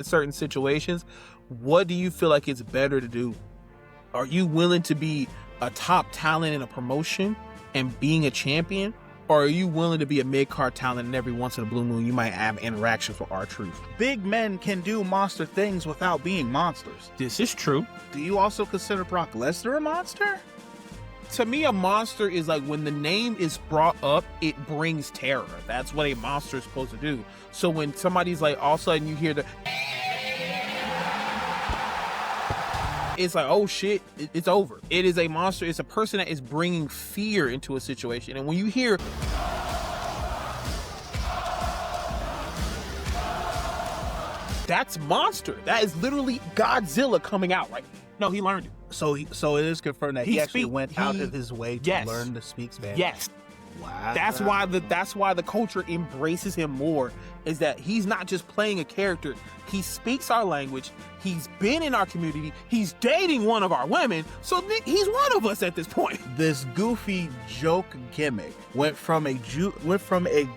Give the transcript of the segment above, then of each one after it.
in certain situations, what do you feel like it's better to do? Are you willing to be a top talent in a promotion and being a champion? Or are you willing to be a mid-card talent and every once in a blue moon you might have interactions with R-Truth? Big men can do monster things without being monsters. This is true. Do you also consider Brock Lesnar a monster? To me, a monster is like when the name is brought up, it brings terror. That's what a monster is supposed to do. So when somebody's like, all of a sudden you hear the... It's like, oh shit, it's over. It is a monster. It's a person that is bringing fear into a situation. And when you hear... That's monster. That is literally Godzilla coming out. Like, no, he learned it. So it is confirmed that he actually went out of his way to Yes. learn to speak Spanish. Yes. Wow. That's why the culture embraces him more, is that he's not just playing a character. He speaks our language. He's been in our community. He's dating one of our women. So he's one of us at this point. This goofy joke gimmick went from a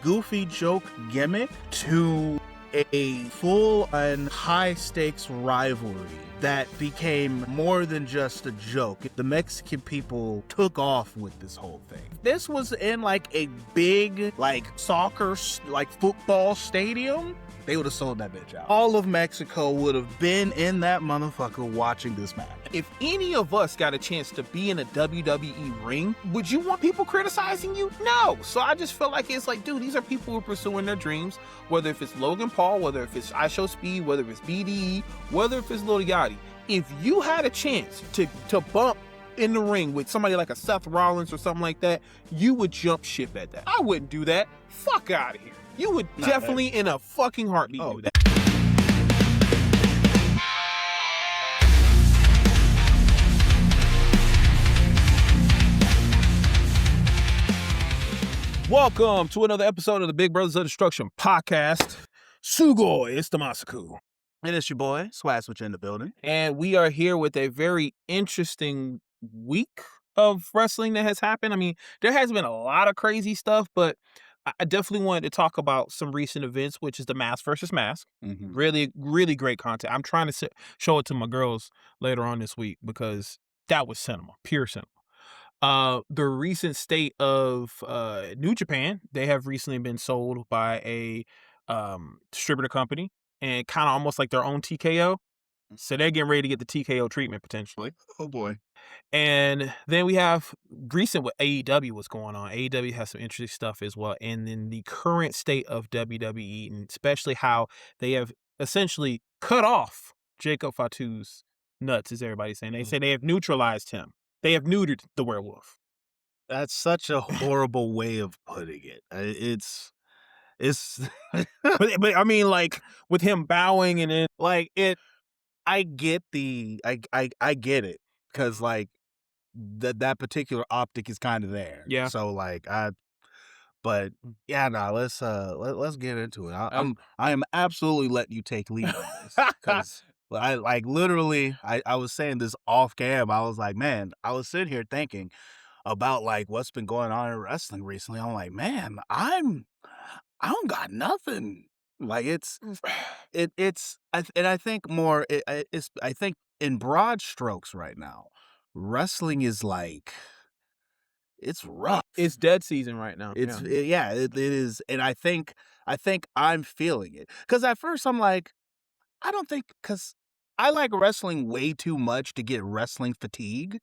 goofy joke gimmick to a full and high stakes rivalry that became more than just a joke. The Mexican people took off with this whole thing. This was in like a big soccer, football stadium. They would have sold that bitch out. All of Mexico would have been in that motherfucker watching this match. If any of us got a chance to be in a WWE ring, would you want people criticizing you? No. So I just feel like it's like, dude, these are people who are pursuing their dreams, whether if it's Logan Paul, whether if it's I Show Speed, whether if it's BDE, whether if it's Lil Yachty. If you had a chance to bump in the ring with somebody like a Seth Rollins or something like that, you would jump ship at that. I wouldn't do that. Fuck out of here. You would definitely in a fucking heartbeat do that. Welcome to another episode of the Big Brothers of Destruction podcast. Sugoi, it's Damasaku. And it's your boy, Swag Switch in the building. And we are here with a very interesting week of wrestling that has happened. I mean, there has been a lot of crazy stuff, but I definitely wanted to talk about some recent events, which is the Mask versus Mask. Mm-hmm. Really, really great content. I'm trying to show it to my girls later on this week because that was cinema, pure cinema. The recent state of New Japan, they have recently been sold by a distributor company and kind of almost like their own TKO. So they're getting ready to get the TKO treatment potentially. Oh boy. And then we have recent what AEW was going on. AEW has some interesting stuff as well. And then the current state of WWE, and especially how they have essentially cut off Jacob Fatu's nuts, as everybody's saying. They say they have neutralized him. They have neutered the werewolf. That's such a horrible way of putting it. It's but I mean, like with him bowing and it, like it. I get I get it because like that particular optic is kind of there. Yeah. So but yeah, let's get into it. I am absolutely letting you take lead on this because I literally I was saying this off cam. I was like, man, I was sitting here thinking about like what's been going on in wrestling recently. I'm like, man, I don't got nothing. Like I think more it's I think in broad strokes right now, wrestling is like it's rough. It's dead season right now. It is, and I think I'm feeling it because at first I'm like, I don't think because I like wrestling way too much to get wrestling fatigue,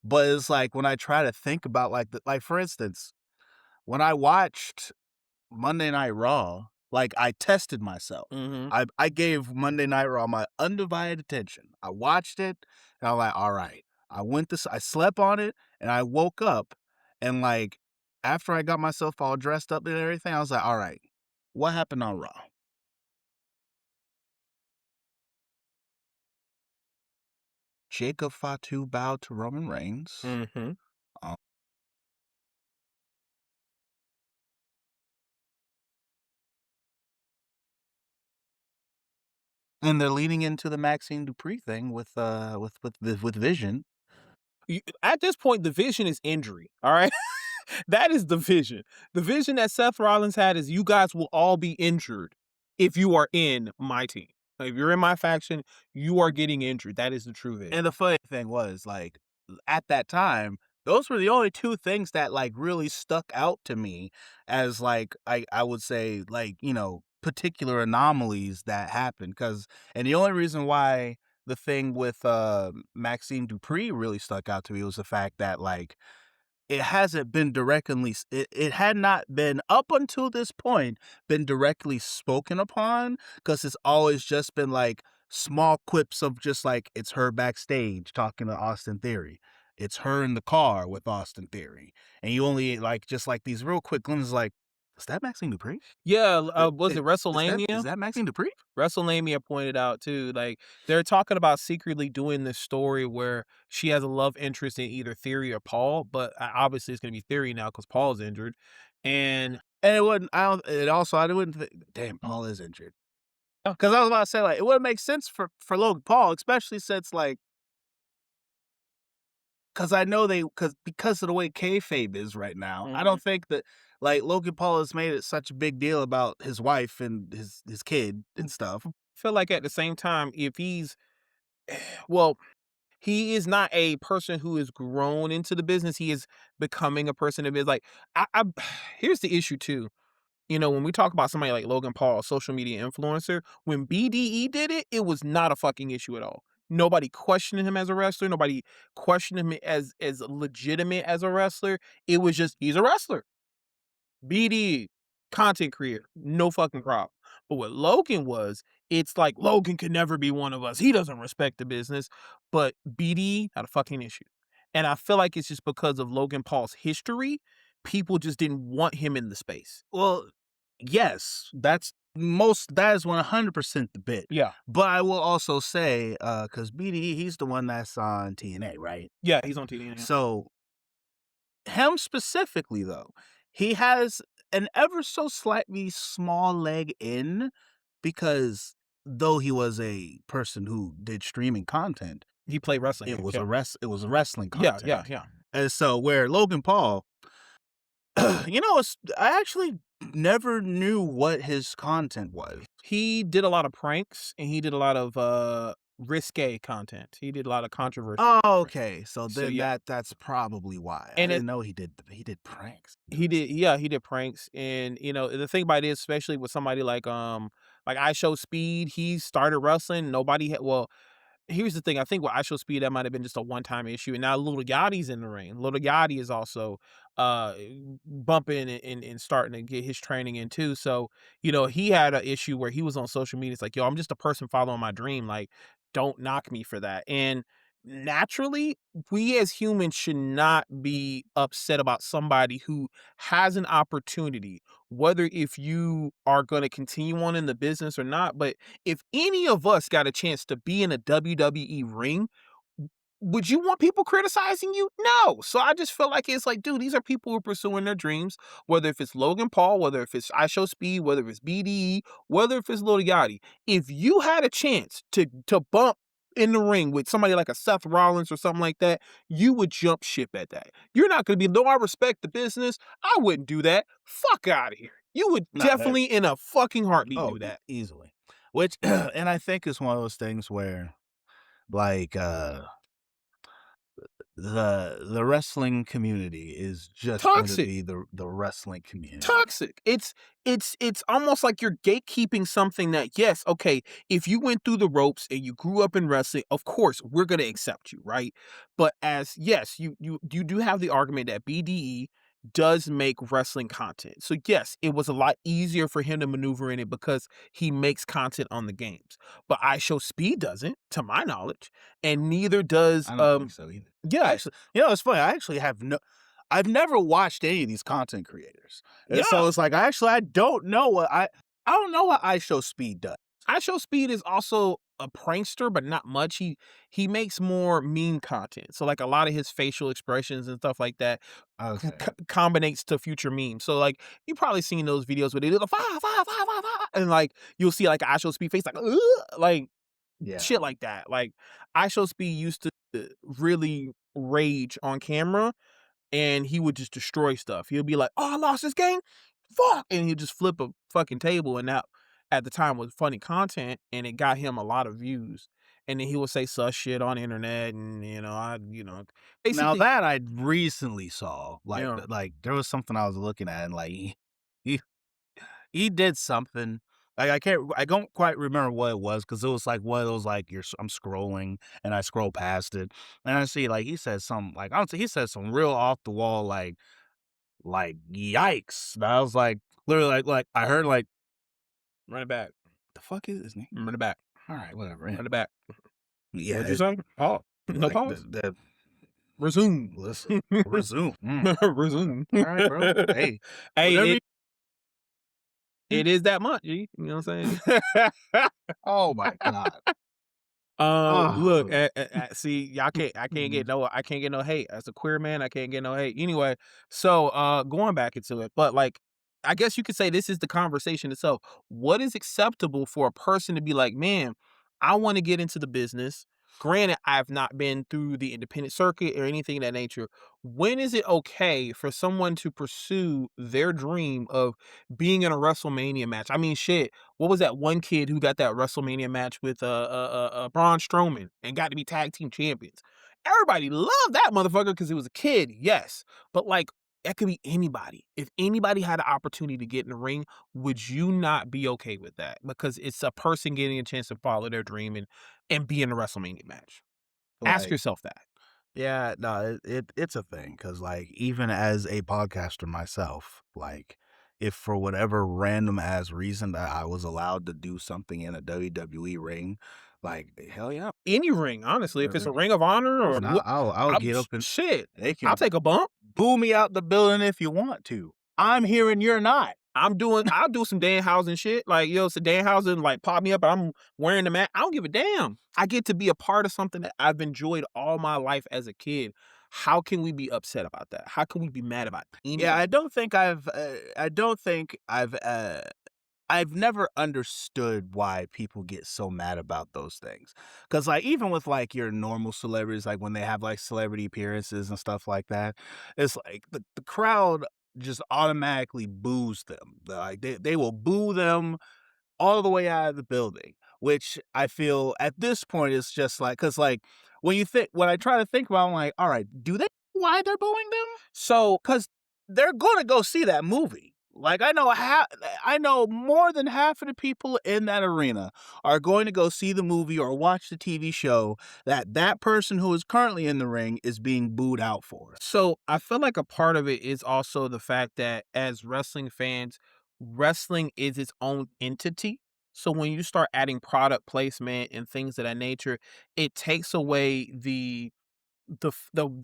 but it's like when I try to think about like for instance, when I watched Monday Night Raw. Like, I tested myself. Mm-hmm. I gave Monday Night Raw my undivided attention. I watched it, and I'm like, all right. I slept on it, and I woke up, and like, after I got myself all dressed up and everything, I was like, all right, what happened on Raw? Jacob Fatu bowed to Roman Reigns. Mm-hmm. And they're leading into the Maxine Dupree thing with Vision. At this point, the vision is injury. All right, that is the vision. The vision that Seth Rollins had is you guys will all be injured if you are in my team. Like, if you're in my faction, you are getting injured. That is the truth of it. And the funny thing was, like, at that time, those were the only 2 things that, like, really stuck out to me as, like, I would say, like, particular anomalies that happened. Cause and the only reason why the thing with, Maxime Dupree really stuck out to me was the fact that, like, it hasn't been it had not been, up until this point, been directly spoken upon, because it's always just been, like, small quips of just, like, it's her backstage talking to Austin Theory. It's her in the car with Austin Theory, and you only, like, just, like, these real quick glimpses, like, "Is that Maxine Dupree? Yeah, I was I it is WrestleMania? that Maxine Dupree?" WrestleMania pointed out too, like they're talking about secretly doing this story where she has a love interest in either Theory or Paul, but obviously it's gonna be Theory now because Paul's injured, and And it wouldn't I don't it also I wouldn't thi damn, Paul is injured. Because I was about to say, like, it wouldn't make sense for Logan Paul, especially since, like, because I know because of the way kayfabe is right now, I Mhm. don't think that, like, Logan Paul has made it such a big deal about his wife and his kid and stuff. feel like at the same time, if he's well, he is not a person who is grown into the business. He is becoming a person that is like I here's the issue too. You know, when we talk about somebody like Logan Paul, a social media influencer, when BDE did it, it was not a fucking issue at all. Nobody questioned him as a wrestler. Nobody questioned him as legitimate as a wrestler. It was just he's a wrestler. BD, content creator, no fucking problem. But what Logan was, it's like Logan could never be one of us. He doesn't respect the business. But BD had a fucking issue. And I feel like it's just because of Logan Paul's history, people just didn't want him in the space. Well, yes, that is 100% the bit. Yeah. But I will also say, because BDE, he's the one that's on TNA, right? Yeah, he's on TV now. So, him specifically, though, he has an ever so slightly small leg in, because though he was a person who did streaming content, He played wrestling games, yeah. it was wrestling Yeah, yeah, content. yeah. And so where Logan Paul, I actually never knew what his content was. He did a lot of pranks and he did a lot of risque content. He did a lot of controversy. Oh, okay. So So then yeah. that's probably why. I And it didn't know he did pranks. he did yeah, he did pranks. And the thing about it is, especially with somebody like I Show Speed, he started wrestling. Nobody had well, here's the thing. I think with ISO Speed, that might have been just a one-time issue. And now Little Yachty's in the ring. Little Yachty is also uh bumping and starting to get his training in too. So, he had an issue where he was on social media. It's like, yo, I'm just a person following my dream. Like, don't knock me for that. And naturally, we as humans should not be upset about somebody who has an opportunity, whether if you are going to continue on in the business or not. But if any of us got a chance to be in a WWE ring, would you want people criticizing you? No. So I just feel like it's like, dude, these are people who are pursuing their dreams, whether if it's Logan Paul, whether if it's I Show Speed, whether if it's BDE, whether if it's Lil Yachty. If you had a chance to bump in the ring with somebody like a Seth Rollins or something like that, you would jump ship at that. You're not going to be, no, I respect the business. I wouldn't do that. Fuck out of here. You would No, that definitely in a fucking heartbeat oh do that. easily. Which and I think it's one of those things where, like, the wrestling community is just going to Toxic. be the wrestling community. Toxic. It's almost like you're gatekeeping something that, yes, okay, if you went through the ropes and you grew up in wrestling, of course we're gonna accept you, right? But as yes, you do have the argument that BDE does make wrestling content. So yes, it was a lot easier for him to maneuver in it because he makes content on the games. But I Show Speed doesn't, to my knowledge, and neither does I don't think so either. yeah, Actually, it's funny. I've never watched any of these content creators, and yeah. so it's like I don't know I don't know what I Show Speed does. I Show Speed is also a prankster, but not much. He makes more meme content. So like a lot of his facial expressions and stuff like that Okay, combinates to future memes. So like you probably seen those videos where they do the fire, fire, fire, fire, fire, and like you'll see like I Show Speed face like "Ugh," like yeah, shit like that. Like I Show Speed used to really rage on camera and he would just destroy stuff. He'll be like, "Oh, I lost this game, fuck," and he'll just flip a fucking table. And at the time was funny content, and it got him a lot of views. And then he would say sus shit on the internet, and Now basically, that I recently saw, you like, know, there was something I was looking at, and like he he did something. Like I don't quite remember what it was because it was like one of those like I'm scrolling and I scroll past it and I see like he said some like I don't say he said some real off the wall like yikes. And I was like literally like I heard like run it back, the fuck is his name? run it back, All right, whatever. run it back. Yeah, What'd you say? Oh, no like pause. the Resume. listen resume. Resume. All right, bro. Hey, Hey, whatever. it is that much, G. You know what I'm saying? Oh my god. Look, Oh. see, y'all can't, Mhm. I can't get no hate. As a queer man, I can't get no hate. Anyway, so going back into it, but like, I guess you could say this is the conversation itself. What is acceptable for a person to be like, man, I want to get into the business. Granted, I've not been through the independent circuit or anything of that nature. When is it okay for someone to pursue their dream of being in a WrestleMania match? I mean, shit, what was that one kid who got that WrestleMania match with Braun Strowman and got to be tag team champions? Everybody loved that motherfucker because he was a kid, yes, but like that could be anybody. If anybody had an opportunity to get in the ring, would you not be okay with that? Because it's a person getting a chance to follow their dream and be in a WrestleMania match. Ask Like yourself that. yeah, no, it's a thing because like even as a podcaster myself, like if for whatever random ass reason that I was allowed to do something in a WWE ring, like hell yeah, Any ring, honestly, if it's a er, Ring of Honor or listen, I'll I'm get up and shit. they I'll can take a bump. boo me out the building if you want to. I'm here and you're not. I'll do some Danhausen shit. Like, yo, so Danhausen, like, pop me up. I'm wearing the mat. I don't give a damn. I get to be a part of something that I've enjoyed all my life as a kid. How can we be upset about that? How can we be mad about Yeah, anything? I don't think I've never understood why people get so mad about those things. Cause like even with like your normal celebrities, like when they have like celebrity appearances and stuff like that, it's like the crowd just automatically boos them. Like they will boo them all the way out of the building, which I feel at this point is just like because like when I try to think about it, I'm like, all right, do they know why they're booing them? So, Because they're gonna go see that movie. Like I know more than half of the people in that arena are going to go see the movie or watch the TV show that person who is currently in the ring is being booed out for. so I feel like a part of it is also the fact that as wrestling fans, wrestling is its own entity. So when you start adding product placement and things of that nature, it takes away the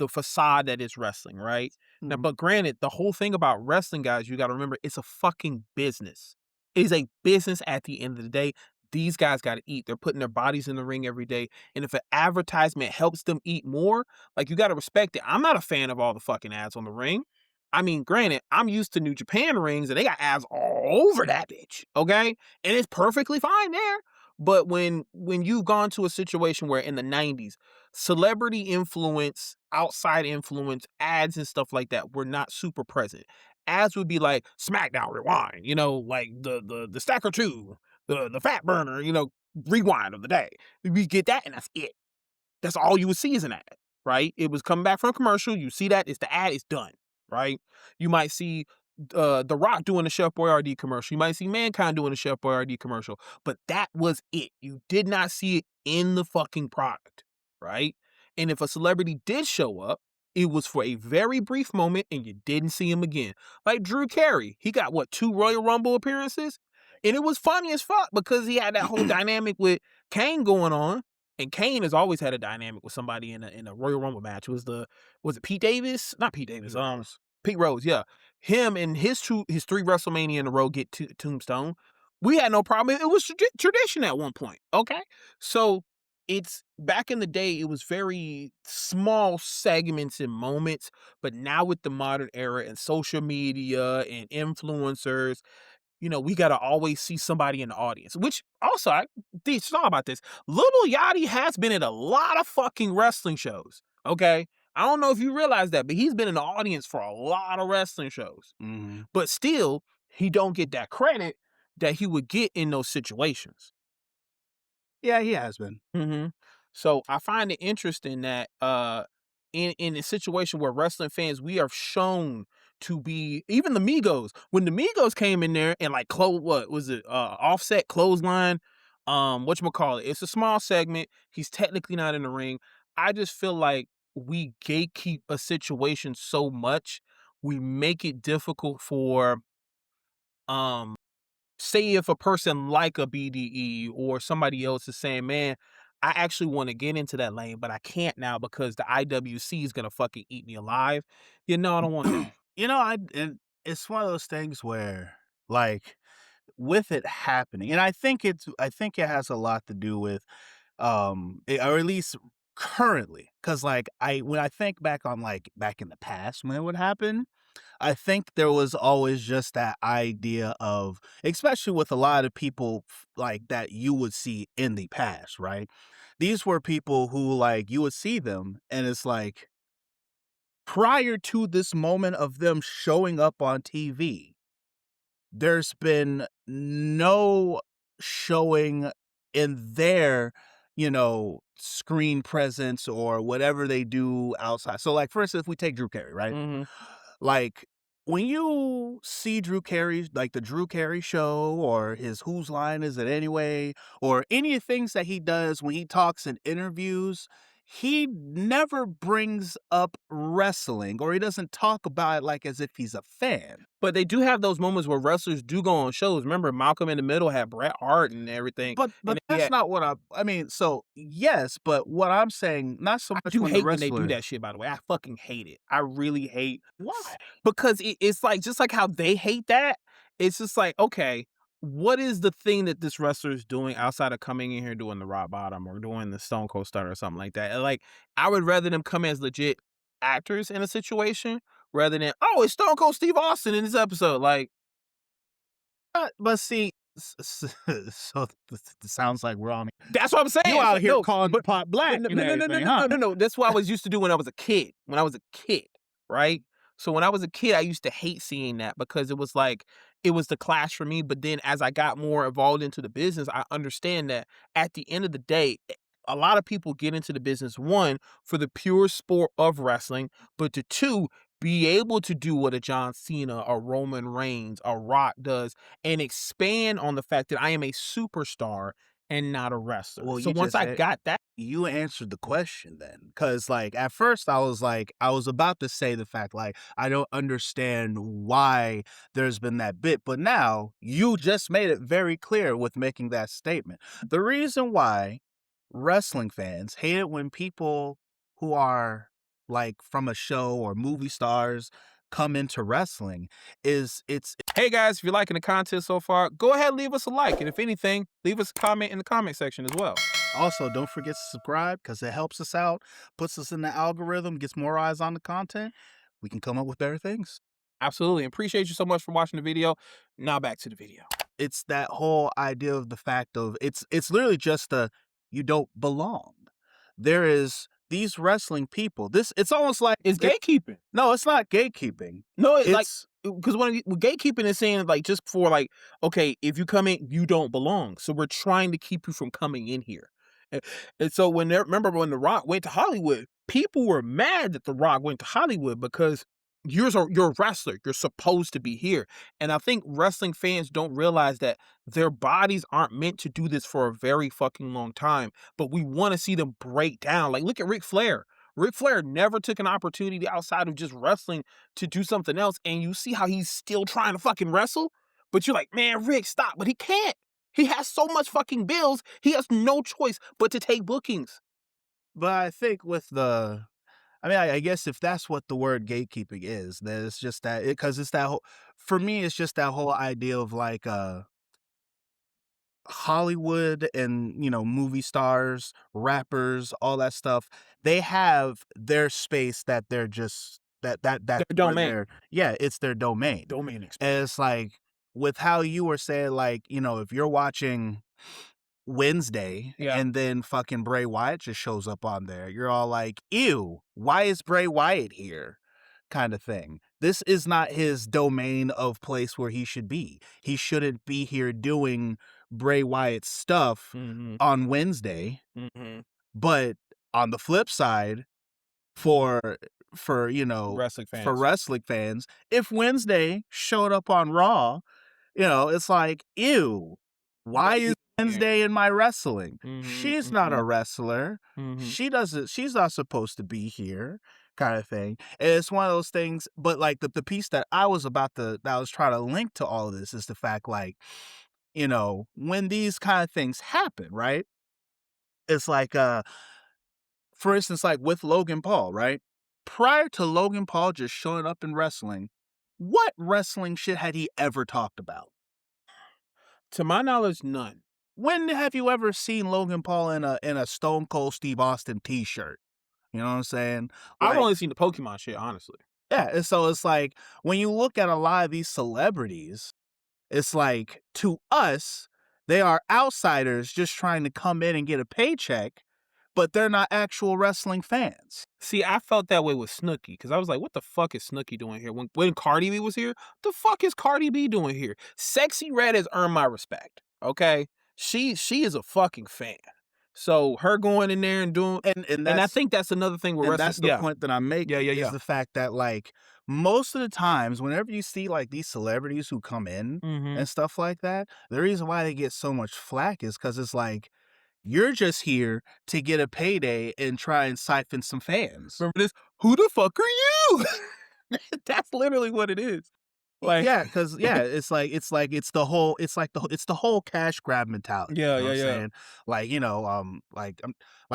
facade that is wrestling, right? Now, Mhm. but granted, the whole thing about wrestling, guys, you got to remember, it's a fucking business. It is a business at the end of the day. These guys got to eat. They're putting their bodies in the ring every day. And if an advertisement helps them eat more, like you got to respect it. I'm not a fan of all the fucking ads on the ring. I mean, granted, I'm used to New Japan rings and they got ads all over that bitch. Okay. And it's perfectly fine there. But when you've gone to a situation where in the 90s, celebrity influence, outside influence, ads and stuff like that were not super present. Ads would be like SmackDown Rewind, like the Stacker 2, the Fat Burner, rewind of the day. We get that and that's it. That's all you would see is an ad, right? It was coming back from a commercial. You see that, it's the ad, it's done, right? You might see The Rock doing a Chef Boyardee commercial. You might see Mankind doing a Chef Boyardee commercial, but that was it. You did not see it in the fucking product, right? And if a celebrity did show up, it was for a very brief moment and you didn't see him again. Like Drew Carey, he got what, 2 Royal Rumble appearances? And it was funny as fuck because he had that whole dynamic with Kane going on, and Kane has always had a dynamic with somebody in a Royal Rumble match. Was it Pete Davis? Not Pete Davis. Pete Rose. Yeah, him and his 3 WrestleMania in a row get to Tombstone. We had no problem. It was tradition at one point. Okay, so it's back in the day. It was very small segments and moments, but now with the modern era and social media and influencers, we got to always see somebody in the audience, which also, I thought about this. Little Yachty has been at a lot of fucking wrestling shows. Okay. I don't know if you realize that, but he's been in the audience for a lot of wrestling shows. Mhm. But still, he don't get that credit that he would get in those situations. Yeah, he has been. So I find it interesting that in a situation where wrestling fans, we are shown to be, even the Migos, when the Migos came in there and like what was it, offset clothesline, whatchamacallit, it's a small segment, he's technically not in the ring. I just feel like we gatekeep a situation so much, we make it difficult for um say if a person like a BDE or somebody else is saying, man, I actually want to get into that lane, but I can't now because the IWC is gonna fucking eat me alive. You know, I don't want that. You know, and it's one of those things where, like, with it happening, and I think it has a lot to do with, or at least currently, because like when I think back on like back in the past when it would happen, I think there was always just that idea of, especially with a lot of people like that you would see in the past, right? These were people who like you would see them, and it's like prior to this moment of them showing up on TV, there's been no showing in their, screen presence or whatever they do outside. So, like, for instance, if we take Drew Carey, right? Hmm. Like, when you see Drew Carey, like the Drew Carey show or his Whose Line Is It Anyway, or any of the things that he does when he talks in interviews, he never brings up wrestling or he doesn't talk about it like as if he's a fan. But they do have those moments where wrestlers do go on shows. Remember, Malcolm in the Middle had Bret Hart and everything. But And yeah, that's not what I mean, so yes, but what I'm saying, not so I much do when the hate when they do wrestler. that shit, by the way. I fucking hate it. I really hate Why? because it's like just like how they hate that, it's just like, okay, what is the thing that this wrestler is doing outside of coming in here doing the rock bottom or doing the Stone Cold Stunner or something like that? And like, I would rather them come as legit actors in a situation rather than, oh, it's Stone Cold Steve Austin in this episode. Like, But see, so it sounds like we're on. that's what I'm saying. You out here No, calling the pot black no, and no, no, no, no, everything, no, huh? no, no, no. That's what I was used to do when I was a kid. When I was a kid, right? So when I was a kid, I used to hate seeing that because it was like it was the clash for me. But then as I got more involved into the business, I understand that at the end of the day, a lot of people get into the business, one, for the pure sport of wrestling, but to two, be able to do what a John Cena, a Roman Reigns, a Rock does, and expand on the fact that I am a superstar and not a wrestler. Well, So once I got that, you answered the question then, because like at first I was about to say the fact like I don't understand why there's been that bit, but now you just made it very clear with making that statement. The reason why wrestling fans hate it when people who are like from a show or movie stars come into wrestling is hey guys, if you're liking the content so far, go ahead and leave us a like. And if anything, leave us a comment in the comment section as well. also, don't forget to subscribe because it helps us out, puts us in the algorithm, gets more eyes on the content. We can come up with better things. Absolutely. Appreciate you so much for watching the video. Now back to the video. It's that whole idea of the fact of it's literally just a you don't belong. There is these wrestling people. This it's almost like It's gatekeeping. no, it's not gatekeeping. No, it's like It's because when gatekeeping is saying like just for like, okay, if you come in, you don't belong. So we're trying to keep you from coming in here. And, and so remember when The Rock went to Hollywood, people were mad that The Rock went to Hollywood because you're a wrestler. You're supposed to be here. And I think wrestling fans don't realize that their bodies aren't meant to do this for a very fucking long time. But we want to see them break down. Like look at Ric Flair. Ric Flair never took an opportunity outside of just wrestling to do something else. And you see how he's still trying to fucking wrestle. But you're like, man, Rick, stop. But he can't. He has so much fucking bills. He has no choice but to take bookings. but I think with the I mean, I guess if that's what the word gatekeeping is, then it's just that because it's that whole for me, it's just that whole idea of like Hollywood and movie stars, rappers, all that stuff. They have their space that they're just that's Their where domain. yeah, it's their domain. Domain experience. And it's like with how you were saying, like if you're watching Wednesday Yeah. and then fucking Bray Wyatt just shows up on there, you're all like, ew, why is Bray Wyatt here? Kind of thing. This is not his domain of place where he should be. He shouldn't be here doing Bray Wyatt stuff Mhm. on Wednesday. Mhm. But on the flip side, for for you know Wrestling for fans. wrestling fans, if Wednesday showed up on Raw, it's like, ew, why Why is is he here? Wednesday in my wrestling? Mhm. She's not a Mhm. wrestler. Mhm. She's not supposed to be here, kind of thing. And it's one of those things, but like the piece that I was trying to link to all of this is the fact, like, when these kind of things happen, right? It's like for instance, like with Logan Paul, right? Prior to Logan Paul just showing up in wrestling, what wrestling shit had he ever talked about? To my knowledge, none. When have you ever seen Logan Paul in a Stone Cold Steve Austin t-shirt? You know what I'm saying? I've Like, only seen the Pokemon shit, honestly. yeah, and so it's like when you look at a lot of these celebrities, it's like to us, they are outsiders just trying to come in and get a paycheck, but they're not actual wrestling fans. See, I felt that way with Snooki because I was like, "What the fuck is Snooki doing here?" When Cardi B was here, the fuck is Cardi B doing here? Sexy Red has earned my respect. Okay, she is a fucking fan. So her going in there and doing, And and I that's think that's another thing with And wrestling. that's the Yeah, point that I'm yeah, making yeah, is yeah. the fact that, like, most of the times, whenever you see like these celebrities who come in Mm-hmm. and stuff like that, the reason why they get so much flack is because it's like you're just here to get a payday and try and siphon some fans. Remember this? Who the fuck are you? That's literally what it is. Like, Yeah, because yeah, it's the whole cash grab mentality. yeah, You know what yeah, I'm yeah. saying? Like,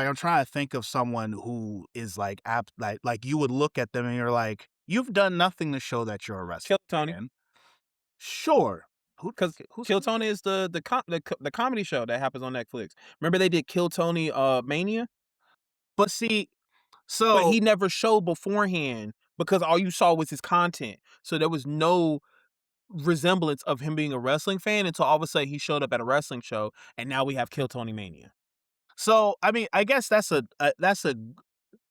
I'm trying to think of someone who is like like you would look at them and you're like, you've done nothing to show that you're a wrestling Kill Tony, fan. Sure. because Who's Kill Tony is the comedy show that happens on Netflix. Remember they did Kill Tony Mania? but see, But so he never showed beforehand because all you saw was his content. So there was no resemblance of him being a wrestling fan until all of a sudden he showed up at a wrestling show, and now we have Kill Tony Mania. I mean, I guess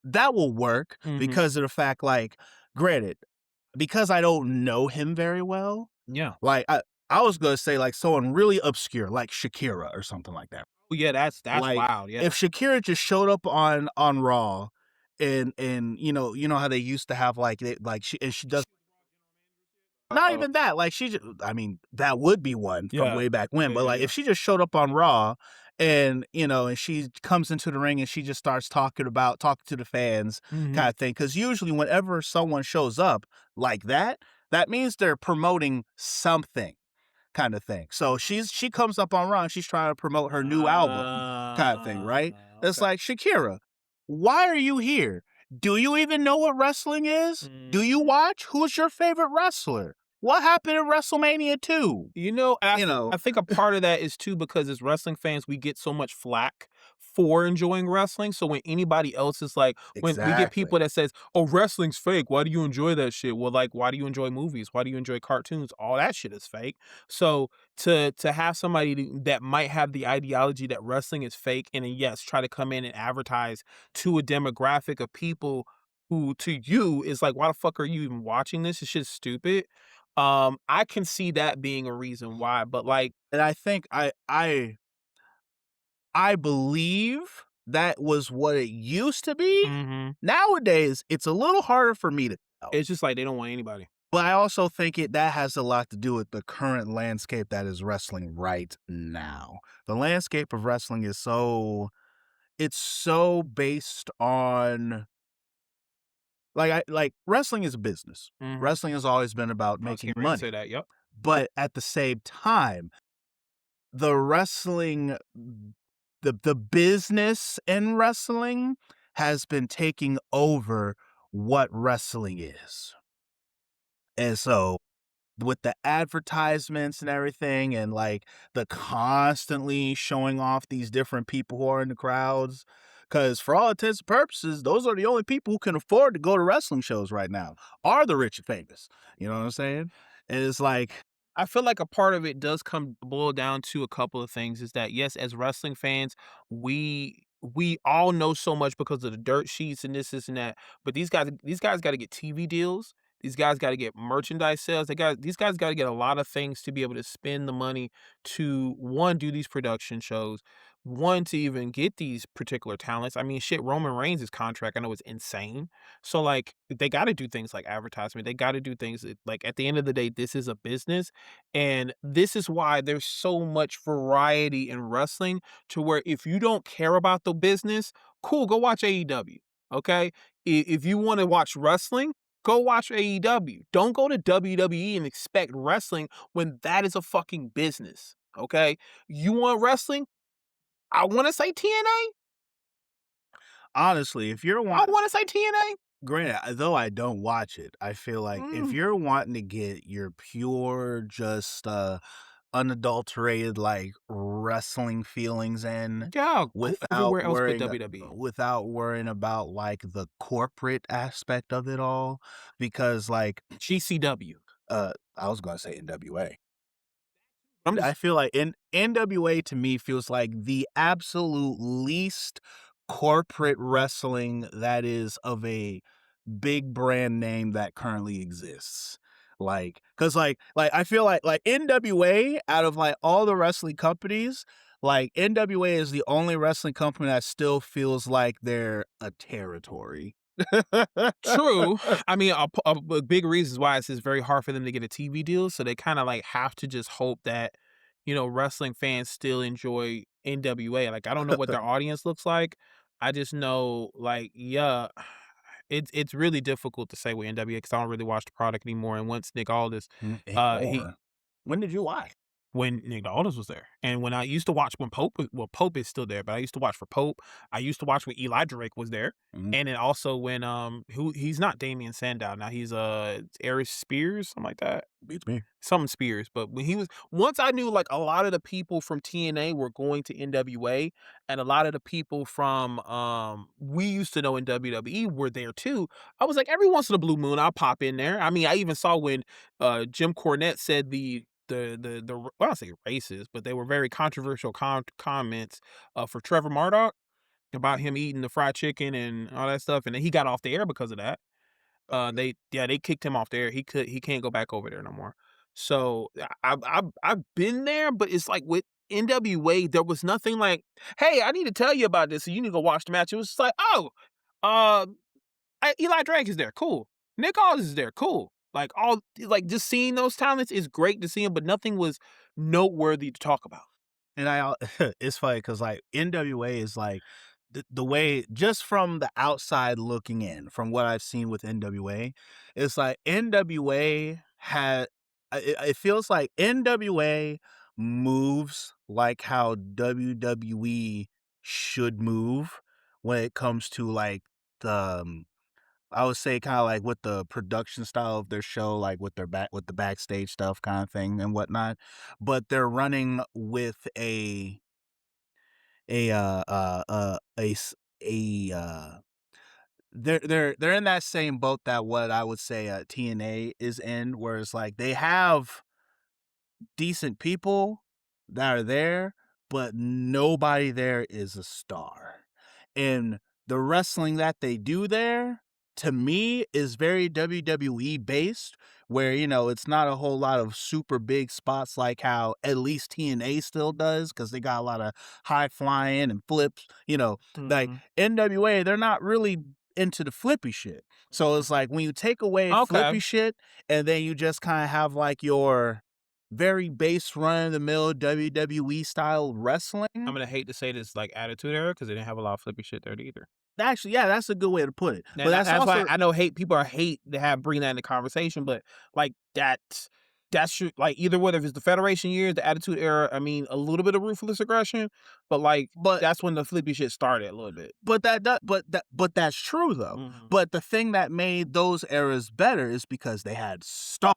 that will work Mhm. because of the fact, like, granted, because I don't know him very well. Yeah. Like, I was gonna say, like, someone really obscure, like Shakira or something like that. Oh, yeah, that's Like, wild, yeah. if Shakira just showed up on Raw and you know how they used to have, like, she does not Oh. even that, like, I mean, that would be one from Yeah. way back when, Yeah, but, yeah, like, yeah. if she just showed up on Raw and she comes into the ring and she just starts talking to the fans Mhm. kinda thing, because usually whenever someone shows up like that means they're promoting something kind of thing. So she comes up on Raw and she's trying to promote her new album kind of thing, right? It's Okay. like, Shakira, why are you here? Do you even know what wrestling is? Do you Mhm. watch? Who's your favorite wrestler? What happened in WrestleMania 2? You know, You know, I think a part of that is too because as wrestling fans, we get so much flack for enjoying wrestling. So when anybody else is like, when we get people exactly. that says, "Oh, wrestling's fake. Why do you enjoy that shit?" Well, like, why do you enjoy movies? Why do you enjoy cartoons? All that shit is fake. So to have somebody that might have the ideology that wrestling is fake, and then yes, try to come in and advertise to a demographic of people who to you is like, why the fuck are you even watching this? This shit's stupid. I can see that being a reason why, but like, And I think I believe that was what it used to be. mhm, Nowadays, it's a little harder for me to tell. it's just like they don't want anybody. But I also think that has a lot to do with the current landscape that is wrestling right now. The landscape of wrestling is it's so based on like wrestling is a business. Mhm. Wrestling has always been about I was making getting ready to say money. that. Yep. But at the same time, the wrestling the business in wrestling has been taking over what wrestling is. And so with the advertisements and everything and like the constantly showing off these different people who are in the crowds, because for all intents and purposes those are the only people who can afford to go to wrestling shows right now, are the rich and famous. You know what I'm saying? And it's like, I feel like a part of it does come boil down to a couple of things. Is that yes, as wrestling fans, we all know so much because of the dirt sheets and this and that. But these guys got to get TV deals. These guys got to get merchandise sales. These guys got to get a lot of things to be able to spend the money to one do these production shows, one to even get these particular talents. I mean, shit, Roman Reigns' contract I know is insane. So like they got to do things like advertisement. They got to do things like at the end of the day, this is a business, and this is why there's so much variety in wrestling. To where if you don't care about the business, cool, go watch AEW. Okay, if you want to watch wrestling, go watch AEW. Don't go to WWE and expect wrestling when that is a fucking business. Okay, you want wrestling? I want to say TNA. Honestly, if you're I want want to say TNA. granted, though I don't watch it, I feel like if Mm, you're wanting to get your pure, just unadulterated like wrestling feelings in yeah, go without everywhere else but worrying WWE. about like the corporate aspect of it all, because like GCW. I was gonna say NWA. I'm I just feel like NWA to me feels like the absolute least corporate wrestling that is of a big brand name that currently exists. Like, cause like I feel like NWA out of like all the wrestling companies, like NWA is the only wrestling company that still feels like they're a territory. true. I mean, a big reason why it's very hard for them to get a TV deal. So they kind of like have to just hope that, wrestling fans still enjoy NWA. Like, I don't know what their audience looks like. I just know, like, yeah, it's really difficult to say with NWA because I don't really watch the product anymore. And once Nick Aldis, he Anymore. When did you watch? when Nick Aldis was there, and when I used to watch when Pope is still there, but I used to watch for Pope. I used to watch when Eli Drake was there, Mhm. and then also when who he's not Damian Sandow now, he's Aris Spears, something like that. Beats me. Something Spears, but when he was once I knew like a lot of the people from TNA were going to NWA, and a lot of the people from we used to know in WWE were there too. I was like, every once in a blue moon, I'll pop in there. I mean, I even saw when Jim Cornette said well, I don't say racist, but they were very controversial comments for Trevor Murdoch about him eating the fried chicken and all that stuff, and then he got off the air because of that. They kicked him off there. He can't go back over there no more. So I've been there, but it's like with NWA, there was nothing like, hey, I need to tell you about this, so you need to go watch the match. It was just like, oh, uh, Eli Drake is there, cool. Nick Aldis is there, cool. Like just seeing those talents is great to see them, but nothing was noteworthy to talk about. And it's funny because like NWA is like the way, just from the outside looking in, from what I've seen with NWA, it's like NWA had, it feels like NWA moves like how WWE should move when it comes to like the, I would say kind of like with the production style of their show, like with with the backstage stuff kind of thing and whatnot. But they're running with a a s- a they're in that same boat that what I would say TNA is in, where it's like they have decent people that are there, but nobody there is a star. And the wrestling that they do there, to me, is very WWE based, where, it's not a whole lot of super big spots like how at least TNA still does, because they got a lot of high flying and flips, like Mhm. NWA, they're not really into the flippy shit. So it's like when you take away Okay, flippy shit and then you just kind of have like your very base run of the mill WWE style I'm wrestling. gonna hate to say this like Attitude Era because they didn't have a lot of flippy shit there either. Actually, yeah, that's a good way to put it. But And that's that's why also, I know hate people are hate to have bring that in the conversation, but like that should like either whether if it's the Federation years, the Attitude Era, I mean a little bit of ruthless aggression, but like but that's when the flippy shit started a little bit. but that's true though. Mhm. But the thing that made those eras better is because they had stars.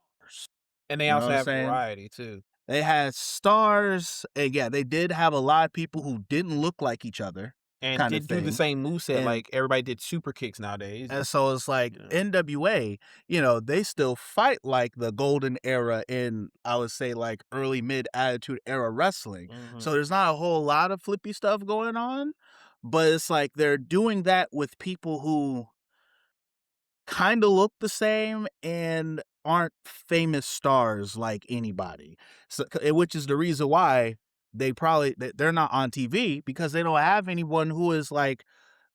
And they You know also what I'm have saying? variety too. They had stars, and yeah, they did have a lot of people who didn't look like each other, And kind of didn't do the thing. same moveset And like everybody did super kicks nowadays. And so it's like You know. NWA, they still fight like the golden era in, I would say, like early mid attitude era wrestling. Mhm. So there's not a whole lot of flippy stuff going on, but it's like they're doing that with people who kind of look the same and aren't famous stars like anybody. So, which is the reason why they're not on TV, because they don't have anyone who is like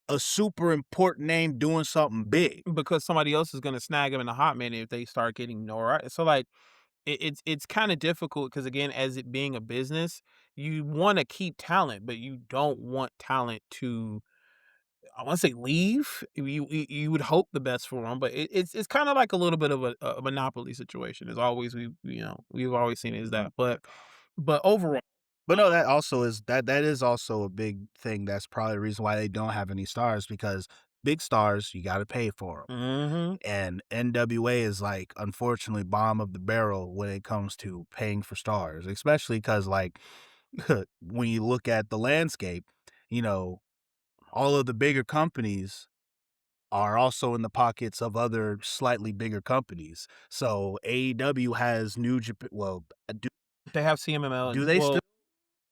a super important name doing something big. because somebody else is gonna snag them in a hot minute if they start getting Nora. So like it's kind of difficult because again, as it being a business, you want to keep talent, but you don't want talent to, I want to say, leave. You would hope the best for them, but it's kind of like a little bit of a monopoly situation. As always, we've always seen it as that. But overall, But no, that is also a big thing. That's probably the reason why they don't have any stars, because big stars you got to pay for them. hmm And NWA is like, unfortunately, bottom of the barrel when it comes to paying for stars, especially because like when you look at the landscape, you know, all of the bigger companies are also in the pockets of other slightly bigger companies. So AEW has New Japan. Well, they have CMML. do And, they well, still?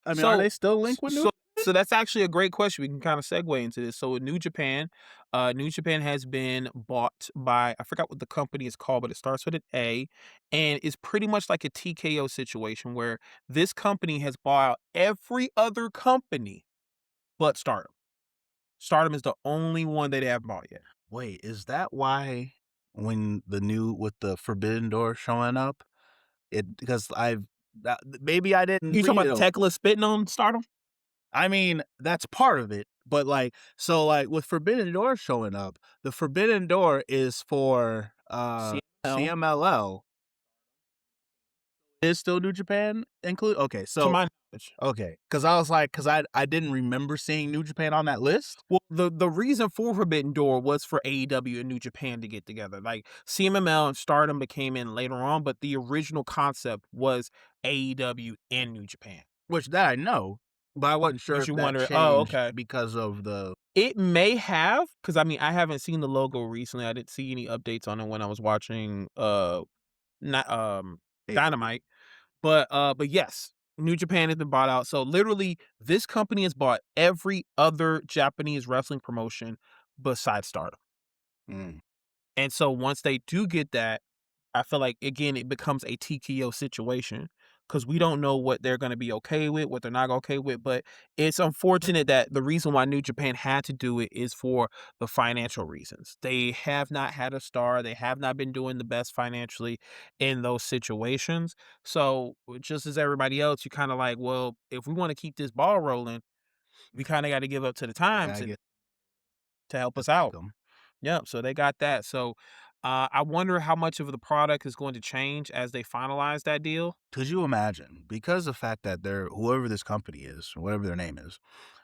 I mean, are so they still linked with New? so that's actually a great question. We can kind of segue into this. So with New Japan has been bought by, I forgot what the company is called, but it starts with an A, and it's pretty much like a TKO situation where this company has bought out every other company but Stardom. Stardom is the only one that they haven't bought yet. Wait, is that why when the new with the Forbidden Door showing up, it because maybe I didn't You talking read about it. Tekla spitting on Stardom? I mean, that's part of it, but like, so like with Forbidden Door showing up, the Forbidden Door is for CML, CMLL. Is still New Japan include? Okay, to so my knowledge. okay, because I was like, because I didn't remember seeing New Japan on that list. Well, the reason for Forbidden Door was for AEW and New Japan to get together. Like CMML and Stardom became in later on, but the original concept was AEW and New Japan. Which that I know, but I wasn't sure But if you that wonder, oh, changed okay. because of the It may have, because I mean, I haven't seen the logo recently. I didn't see any updates on it when I was watching not Dynamite. But yes, New Japan has been bought out. So literally, this company has bought every other Japanese wrestling promotion besides Stardom. Mm, And so once they do get that, I feel like again it becomes a TKO situation because we don't know what they're going to be okay with, what they're not okay with. But it's unfortunate that the reason why New Japan had to do it is for the financial reasons. They have not had a star. They have not been doing the best financially in those situations. So just as everybody else, you kind of like, well, if we want to keep this ball rolling, we kind of got to give up to the yeah, times I get to help to us back out. them. Yep, so they got that. So, I wonder how much of the product is going to change as they finalize that deal. Could you imagine? Because the fact that they're whoever this company is, whatever their name is,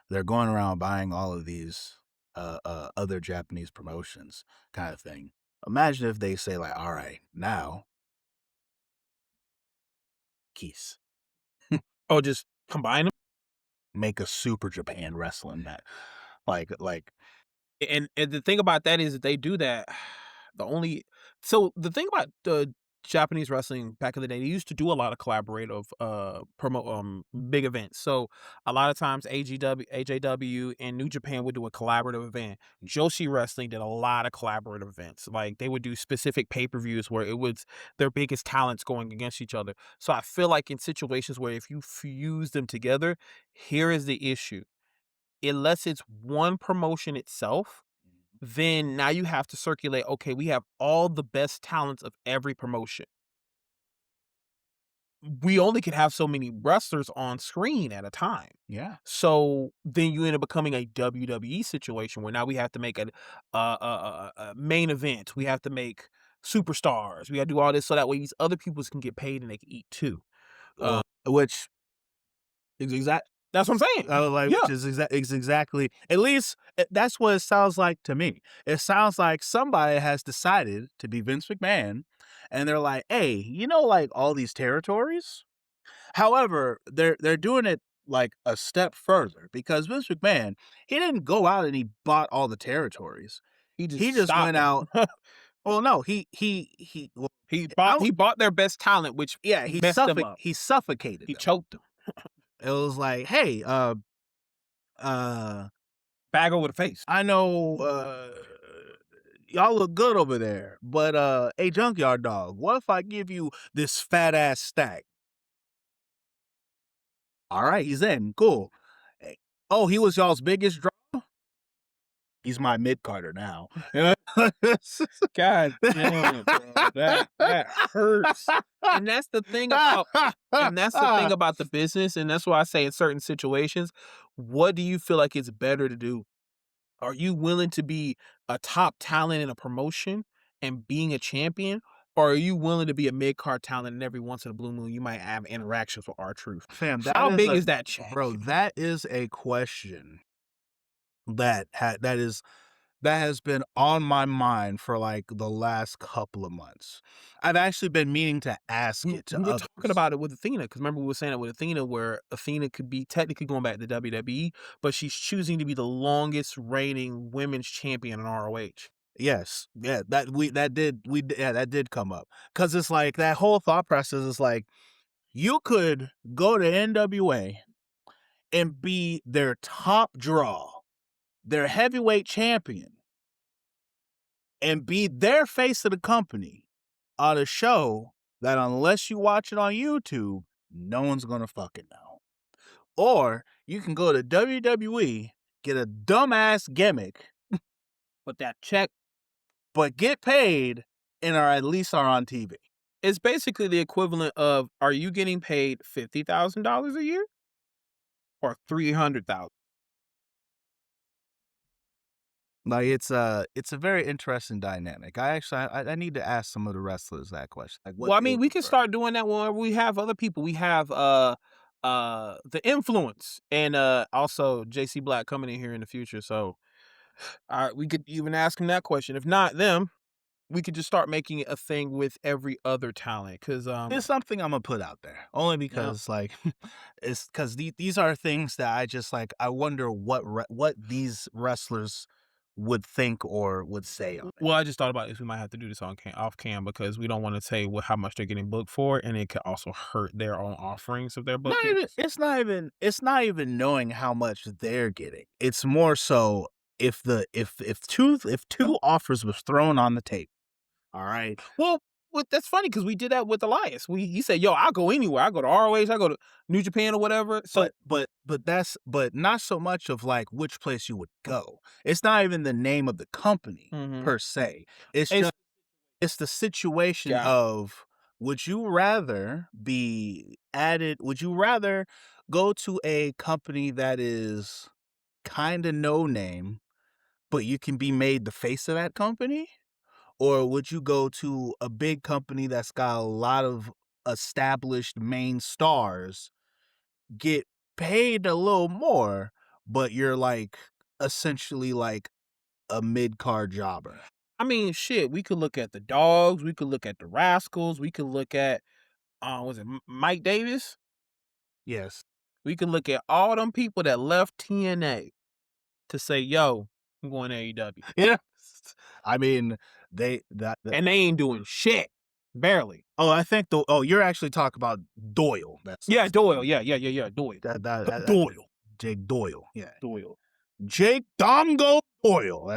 they're going around buying all of these other Japanese promotions, kind of thing. Imagine if they say like, "All right, now, Keys, Oh, just combine them. make a Super Japan wrestling match." Like, And the thing about that is that they do that. The only so the thing about the Japanese wrestling back in the day, they used to do a lot of collaborative big events. So a lot of times AJW and New Japan would do a collaborative event. Joshi Wrestling did a lot of collaborative events. Like they would do specific pay-per-views where it was their biggest talents going against each other. So I feel like in situations where if you fuse them together, here is the issue. Unless it's one promotion itself, then now you have to circulate, okay, we have all the best talents of every promotion. We only can have so many wrestlers on screen at a time. yeah. So then you end up becoming a WWE situation where now we have to make a main event. We have to make superstars. We got to do all this so that way these other people can get paid and they can eat too. Well, which Is exact. That's what I'm saying. like, Yeah. which is exactly, at least that's what it sounds like to me. It sounds like somebody has decided to be Vince McMahon, and they're like, "Hey, like all these territories." However, they're doing it like a step further, because Vince McMahon, he didn't go out and he bought all the territories. He He just just stopped went out. them. Well, no, he well, He I bought don't- he bought their best talent, which yeah, messed them up. he suffocated He them. choked them. It was like, hey, uh Bag over the face. I know y'all look good over there. But hey, Junkyard Dog, what if I give you this fat ass stack? All right, he's in. Cool. Hey, oh, he was y'all's biggest draw? He's my mid carder now. God damn it, bro. That hurts. And that's the thing about the business, and that's why I say in certain situations, what do you feel like it's better to do? Are you willing to be a top talent in a promotion and being a champion? Or are you willing to be a mid-card talent and every once in a blue moon you might have interactions with R-Truth? Fam, How big is that check? bro? That is a question that has been on my mind for like the last couple of months. I've actually been meaning to ask We it to were others. talking about it with Athena, because remember we were saying it with Athena, where Athena could be technically going back to WWE, but she's choosing to be the longest reigning women's champion in ROH. Yes, yeah, that did come up because it's like that whole thought process is like you could go to NWA and be their top draw, their heavyweight champion, and be their face of the company on a show that unless you watch it on YouTube, no one's gonna fucking know. Or you can go to WWE, get a dumbass gimmick, But that check, but get paid and are at least on TV. it's basically the equivalent of, are you getting paid $50,000 a year or $300,000? Like it's a very interesting dynamic. I need to ask some of the wrestlers that question. Like what Well, I they mean, would we can prefer. start doing that when we have other people. We have the influence and also JC Black coming in here in the future. So we could even ask him that question. If not them, we could just start making it a thing with every other talent. Cause It's something I'm gonna put out there only yeah. because like it's because these are things that I just like. I wonder what these wrestlers would think or would say on it. Well, I just thought about this. We might have to do this on off cam, because we don't want to say how much they're getting booked for, and it could also hurt their own offerings if they're Not booking. even it's not even knowing how much they're getting. It's more so if two offers was thrown on the table. All right. Well, that's funny because we did that with Elias. He said, "Yo, I'll go anywhere. I go to ROH. I go to New Japan or whatever." So, But not so much of like which place you would go. It's not even the name of the company Mhm. per se. It's It's- just it's the situation Yeah. of would you rather be added? Would you rather go to a company that is kind of no name, but you can be made the face of that company? Or would you go to a big company that's got a lot of established main stars, get paid a little more, but you're like essentially like a mid-card jobber? I mean, shit. We could look at the Dogs. We could look at the Rascals. We could look at was it Mike Davis? Yes. We could look at all them people that left TNA to say, "Yo, I'm going to AEW," Yeah. I mean, and they ain't doing shit, barely. oh, you're actually talking about Doyle. Yeah, Doyle. Yeah, Doyle. Doyle. Jake Doyle. Yeah. Doyle. Jake Dongo Doyle.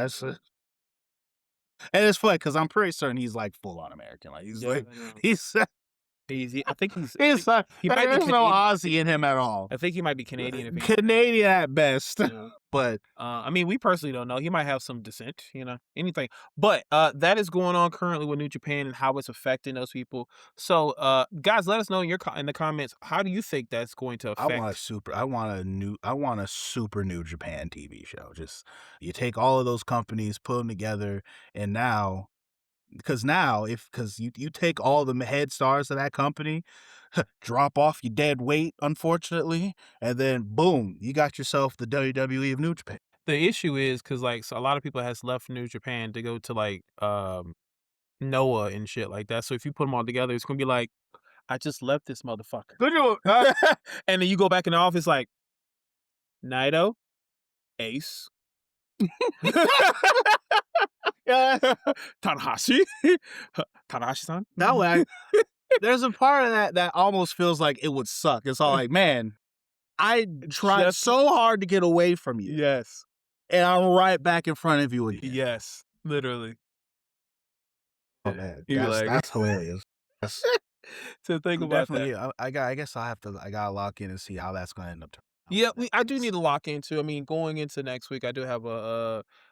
And it's funny because I'm pretty certain he's like full on American. Like he's Yeah, like I know. he's I think he's. he's like, he might be there's no Canadian. Aussie in him at all. I think he might be Canadian. If Canadian at best. yeah. But I mean, we personally don't know. He might have some descent, anything. But that is going on currently with New Japan and how it's affecting those people. So, guys, let us know in the comments. How do you think that's going to affect? I want a super New Japan TV show. Just you take all of those companies, put them together, and because you take all the head stars of that company, drop off your dead weight, unfortunately, and then boom, you got yourself the WWE of New Japan. The issue is because so a lot of people has left New Japan to go to Noah and shit like that. So if you put them all together, it's gonna be like, I just left this motherfucker. And then you go back in the office like, Naito, Ace, Tanahashi, Tanahashi-san. That way, there's a part of that almost feels like it would suck. It's all like, man, I tried so hard to get away from you. Yes. And I'm right back in front of you again. Yes. Literally. Oh man, You like that's hilarious. That's to think I'm about that. definitely. I guess I gotta lock in and see how that's gonna end up turning out. Yeah, I do need to lock into. I mean, going into next week, I do have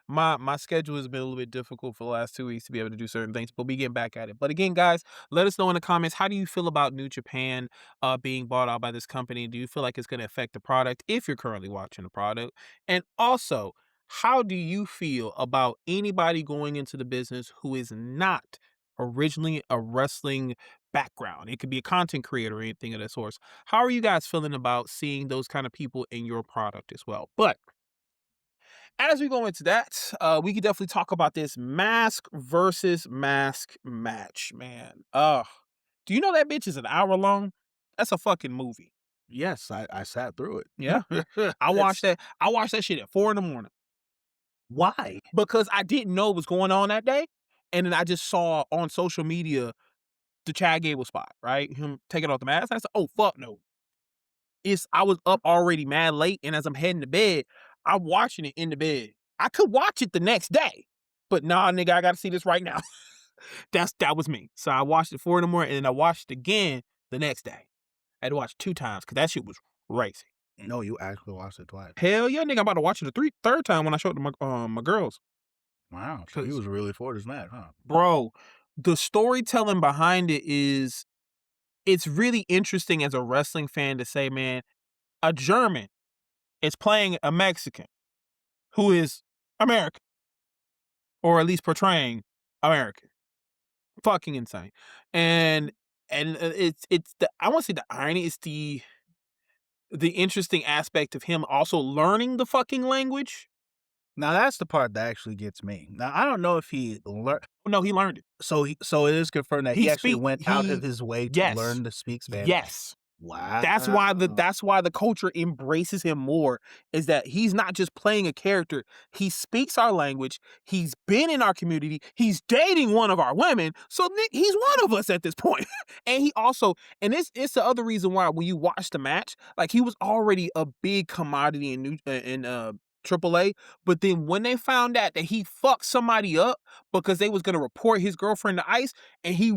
my schedule has been a little bit difficult for the last 2 weeks to be able to do certain things, but we get back at it. But again, guys, let us know in the comments, how do you feel about New Japan being bought out by this company? Do you feel like it's going to affect the product if you're currently watching the product? And also, how do you feel about anybody going into the business who is not originally a wrestling background? It could be a content creator or anything of that sort. How are you guys feeling about seeing those kind of people in your product as well? But as we go into that, we could definitely talk about this mask versus mask match, man. Do you know that bitch is an hour long? That's a fucking movie. Yes, I sat through it. Yeah. I watched that. I watched that shit at 4 a.m. Why? because I didn't know what was going on that day. And then I just saw on social media the Chad Gable spot, right? Him taking off the mask. I said, oh, fuck no. I was up already mad late, and as I'm heading to bed, I'm watching it in the bed. I could watch it the next day, but nah, nigga, I gotta see this right now. That was me. So I watched it 4 a.m. and then I watched it again the next day. I had to watch it 2 times because that shit was crazy. No, you actually watched it twice. Hell yeah, nigga, I'm about to watch it a third time when I show it to my girls. Wow, so he 'Cause, was really for this match, huh? bro, the storytelling behind it it's really interesting as a wrestling fan to say, man, a German is playing a Mexican who is American, or at least portraying American. Fucking insane. And it's the, I want to say the irony is the interesting aspect of him also learning the fucking language. Now that's the part that actually gets me. Now I don't know if he learned. No, he learned it. So it is confirmed that He he actually speak went out of he his way to Yes. learn to speak Spanish. Yes. Wow. That's why the culture embraces him more, is that he's not just playing a character. He speaks our language. He's been in our community. He's dating one of our women. So he's one of us at this point. And he also, and it's the other reason why when you watch the match, like he was already a big commodity in AAA, but then when they found out that he fucked somebody up because they was gonna report his girlfriend to ICE, and he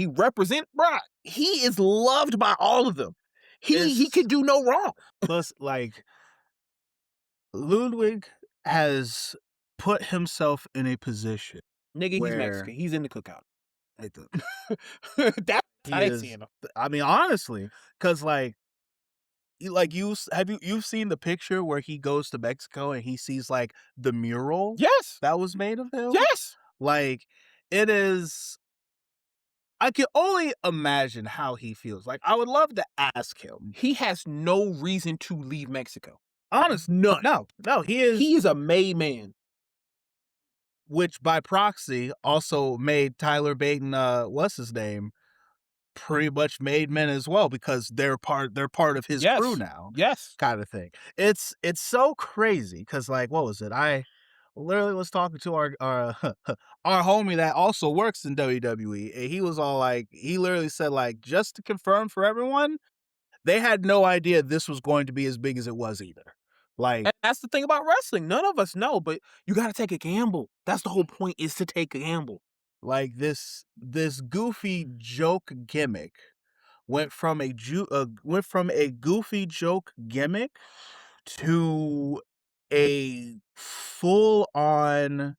represent, bruh, he is loved by all of them. He It's could do no wrong. plus like Ludwig has put himself in a position Nigga, he's where Mexican. He's in the cookout. like, the- That's he how they is. seeing him. I mean, honestly, because like you've seen the picture where he goes to Mexico and he sees like the mural Yes. that was made of him. Yes. Like it is. I can only imagine how he feels. Like I would love to ask him. He has no reason to leave Mexico. Honest, None. no, he is. He is a made man. Which by proxy also made Tyler Bate and what's his name pretty much made men as well because they're part of his crew Yes. now, Yes. kind of thing. It's so crazy because like what was it? I literally was talking to our our homie that also works in WWE, and he was all like, he literally said like, just to confirm for everyone, they had no idea this was going to be as big as it was either. Like And that's the thing about wrestling. None of us know, but you got to take a gamble. That's the whole point, is to take a gamble. like this goofy joke gimmick went from a goofy joke gimmick to a full on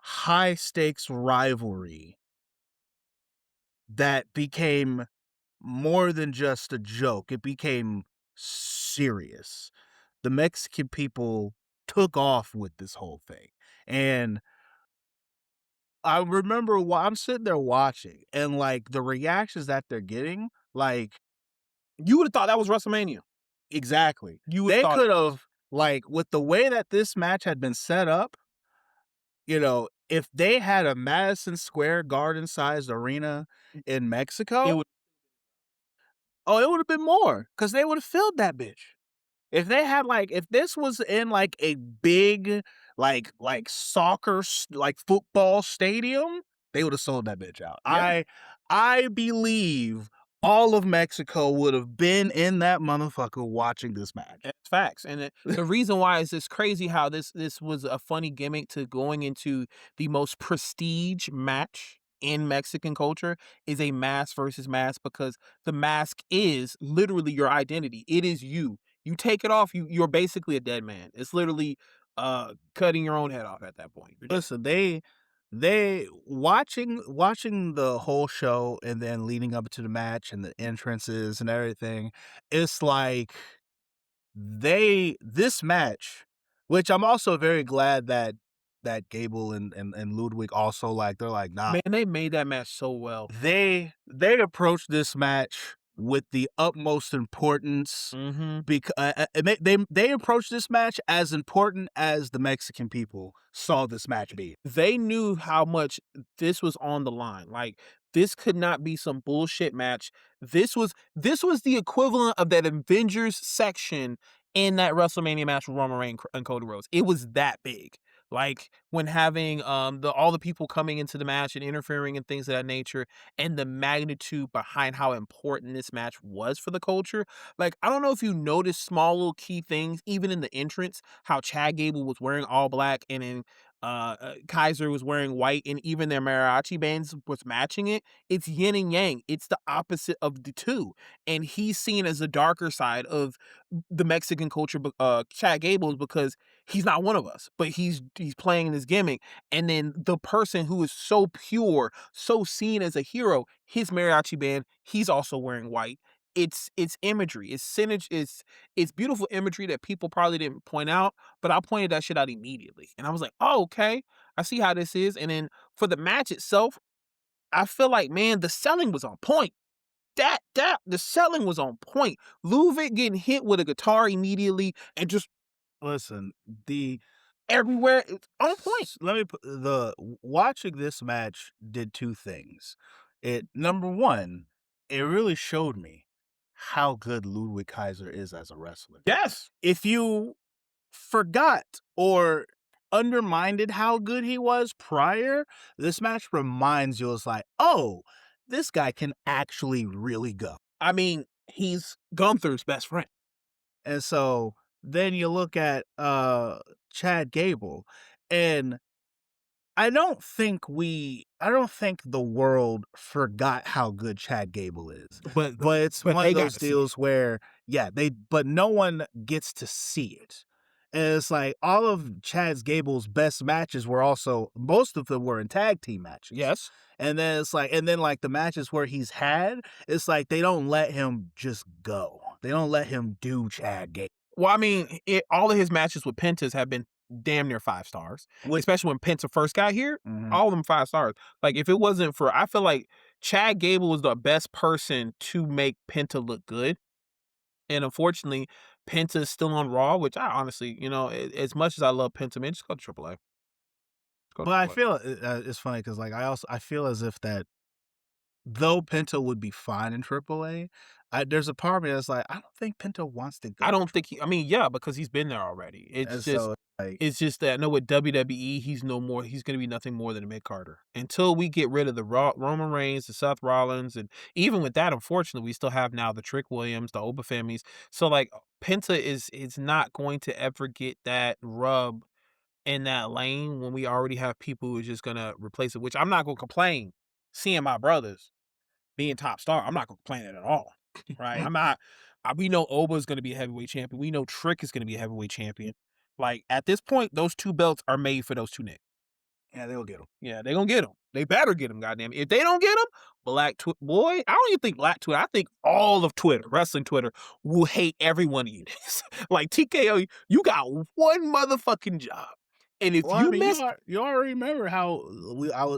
high stakes rivalry that became more than just a joke. It became serious. The Mexican people took off with this whole thing. And I remember I'm sitting there watching and like the reactions that they're getting, like You would have thought that was WrestleMania. exactly. You would They thought could have like with the way that this match had been set up, if they had a Madison Square Garden sized arena in Mexico, it would. it would have been more because they would have filled that bitch. If they had like, if this was in like a big, like soccer, like football stadium, they would have sold that bitch out. Yeah. I believe all of Mexico would have been in that motherfucker watching this match. It's facts. And the reason why is this crazy how this was a funny gimmick to going into the most prestige match in Mexican culture is a mask versus mask because the mask is literally your identity. It is you. You take it off, you're basically a dead man. It's literally cutting your own head off at that point. You're dead. Listen, they watching the whole show and then leading up to the match and the entrances and everything, it's like this match, which I'm also very glad that Gable and Ludwig also like they're like, nah, Man, they made that match so well. they approached this match with the utmost importance Mm-hmm. because they approached this match as important as the Mexican people saw this match be. They knew how much this was on the line. Like this could not be some bullshit match. This was the equivalent of that Avengers section in that WrestleMania match with Roman Reigns and Cody Rhodes. It was that big. Like when having all the people coming into the match and interfering and things of that nature, and the magnitude behind how important this match was for the culture. Like I don't know if you noticed small little key things, even in the entrance, how Chad Gable was wearing all black and in Kaiser was wearing white, and even their mariachi bands was matching it. It's yin and yang. It's the opposite of the two, and he's seen as the darker side of the Mexican culture. Chad Gable is because he's not one of us, but he's playing this gimmick. And then the person who is so pure, so seen as a hero, his mariachi band, he's also wearing white. It's imagery. It's beautiful imagery that people probably didn't point out, but I pointed that shit out immediately. And I was like, oh, okay. I see how this is. And then for the match itself, I feel like, man, the selling was on point. The selling was on point. Ludwig getting hit with a guitar immediately and just Listen, the everywhere. It's on point. let me put the watching this match did two things. It number one, it really showed me how good Ludwig Kaiser is as a wrestler. Yes. If you forgot or undermined how good he was prior, this match reminds you it's like, oh, this guy can actually really go. I mean, he's Gunther's best friend. And so then you look at Chad Gable, and I don't think the world forgot how good Chad Gable is. But it's but one they of got those to see deals where, yeah, but no one gets to see it. And it's like all of Chad Gable's best matches were also, most of them were in tag team matches. Yes. And then it's like, and then like the matches where he's had, it's like they don't let him just go. They don't let him do Chad Gable. Well, I mean, all of his matches with Pentas have been damn near 5 stars. Especially when Penta first got here, all of them 5 stars. Like if it wasn't for, I feel like Chad Gable was the best person to make Penta look good. And unfortunately, Penta is still on Raw, which I honestly, as much as I love Penta, man, just go to AAA. But I feel it's funny because like I feel as if that though Penta would be fine in AAA, there's a part of me that's like I don't think Penta wants to go. I don't think I mean, yeah, because he's been there already. And It's so just like it's just that I know with WWE, he's no more. He's going to be nothing more than a mid Carter until we get rid of the Roman Reigns, the Seth Rollins, and even with that, unfortunately, we still have now the Trick Williams, the Oba families. So like Penta is not going to ever get that rub in that lane when we already have people who are just gonna replace it. Which I'm not gonna complain. Seeing my brothers being top star, I'm not gonna complain at all. Right? I'm not. We know Oba is gonna be a heavyweight champion. We know Trick is gonna be a heavyweight champion. Like at this point, those 2 belts are made for those 2 niggas. yeah, they'll get him. Yeah, they gonna get them. They better get them. Goddamn! If they don't get them, boy, I don't even think Black Twitter. I think all of Twitter, wrestling Twitter, will hate every one of you. Like TKO, you got one motherfucking job, and if Well, I you mean, miss, you already remember how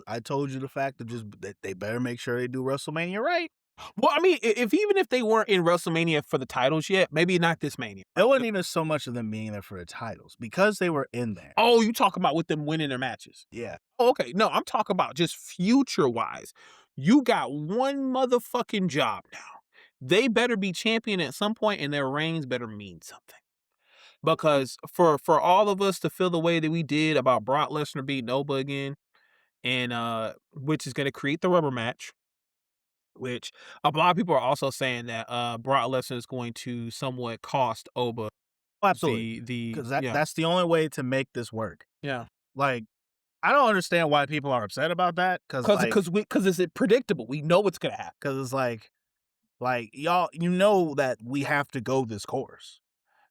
I told you the fact of just that they better make sure they do WrestleMania right. well, I mean, even if they weren't in WrestleMania for the titles yet, maybe not this Mania. It wasn't even so much of them being there for the titles because they were in there. Oh, you talking about with them winning their matches? Yeah, Oh, okay, no, I'm talking about just future wise. You got one motherfucking job now. They better be champion at some point, and their reigns better mean something. Because for all of us to feel the way that we did about Brock Lesnar beating Oba again, and which is going to create the rubber match, which a lot of people are also saying that Brock Lesnar is going to somewhat cost Oba absolutely. the Because yeah that's the only way to make this work. yeah Like I don't understand why people are upset about that because Because it's predictable. We know what's gonna happen. it's like y'all, you know that we have to go this course.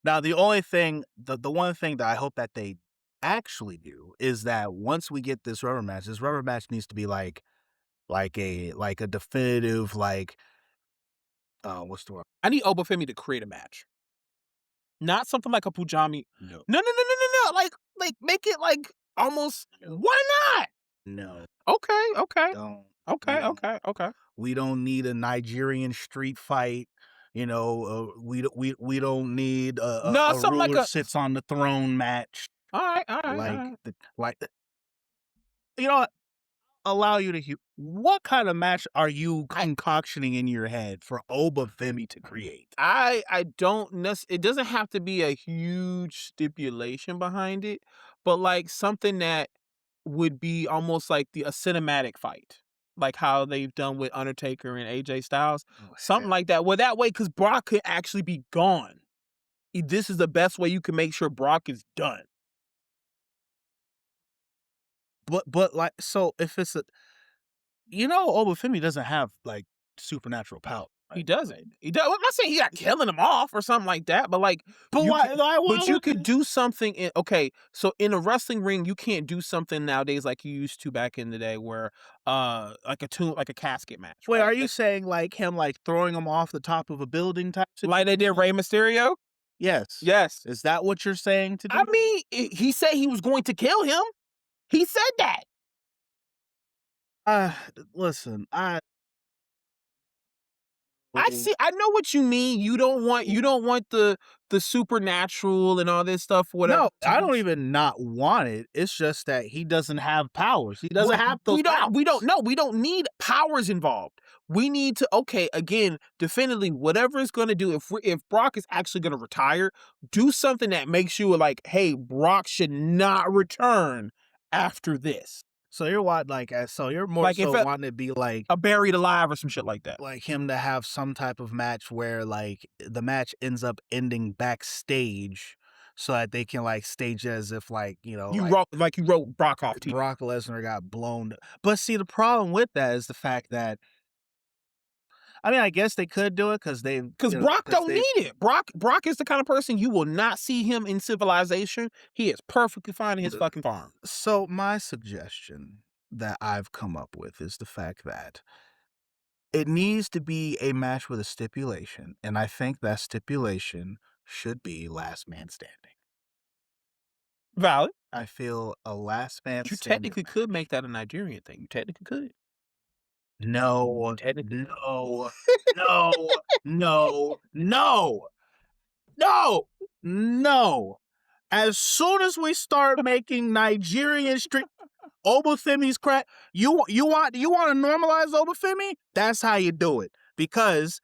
Now, the only thing, the one thing that I hope that they actually do is that once we get this rubber match needs to be like a definitive what's the word? I need Obafemi to create a match, not something like a Pujami. No, No. Like make it like almost. Why not? no, Okay. don't. Okay. We don't need a Nigerian street fight. We don't need No, a something like ruler a. sits on the throne match All like right. you know what? Allow you to what kind of match are you concoctioning in your head for Obafemi to create? I don't it doesn't have to be a huge stipulation behind it, but like something that would be almost like a cinematic fight. Like how they've done with Undertaker and AJ Styles. Oh, Something like that. Well, that way, because Brock could actually be gone. This is the best way you can make sure Brock is done. but like so if it's Obafemi doesn't have like supernatural power. He Right? doesn't. He does. I'm not saying he got killing him off or something like that, but like, But you why? can, Why? but you could do something. Okay, so in a wrestling ring, you can't do something nowadays like you used to back in the day, where like a casket match. Wait, Right? are you saying like him like throwing him off the top of a building type Like they did Rey Mysterio? Yes. Yes. Is that what you're saying to do? I mean, he said he was going to kill him. He said that. Listen, I see. I know what you mean. You don't want the supernatural and all this stuff. Whatever. no, I don't even not want it. It's just that he doesn't have powers. He doesn't have those powers. We don't know. We don't need powers involved. We need to, okay, again, definitively, whatever it's going to do. If Brock is actually going to retire, do something that makes you like, hey, Brock should not return after this. So you're so you're more Like so if wanting to be like a buried alive or some shit like that. him to have some type of match where like the match ends up ending backstage so that they can like stage it as if You wrote Brock off TV. Brock Lesnar got blown. But see, the problem with that is the fact that I mean, I guess they could do it because Brock don't need it. Brock is the kind of person you will not see him in Civilization. He is perfectly fine in his fucking farm. So my suggestion that I've come up with is the fact that it needs to be a match with a stipulation, and I think that stipulation should be last man standing. Valid. I feel a last man You standing technically match. could make that a Nigerian thing. You technically could. No, Technically. no, no, no, no, no, no. As soon as we start making Nigerian street Obafemi's crap, you want to normalize Obafemi? That's how you do it. Because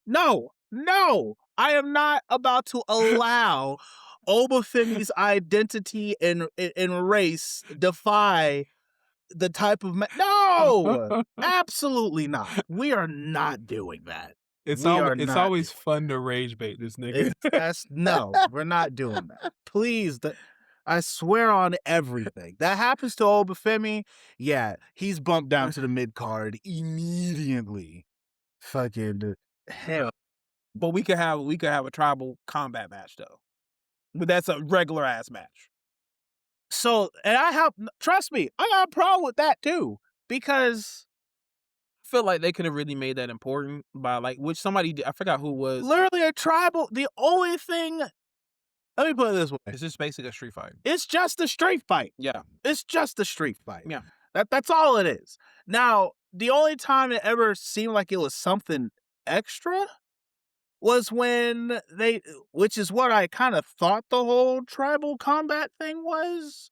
no, I am not about to allow Obafemi's identity and race defy the type of no, absolutely not. We are not doing that. It's We are it's not always doing fun to rage bait this nigga. no, we're not doing that. Please, I swear on everything. That happens to Obafemi, yeah, he's bumped down to the mid card immediately. Fucking hell. But we could have a tribal combat match though. But that's a regular ass match. So, and trust me, I got a problem with that too. Because I feel like they could have really made that important by like which somebody did, I forgot who it was. literally the only thing, let me put it this way. It's just basically a street fight. It's just a street fight. Yeah. It's just a street fight. Yeah. That's all it is. Now, the only time it ever seemed like it was something extra was when which is what I kind of thought the whole tribal combat thing was.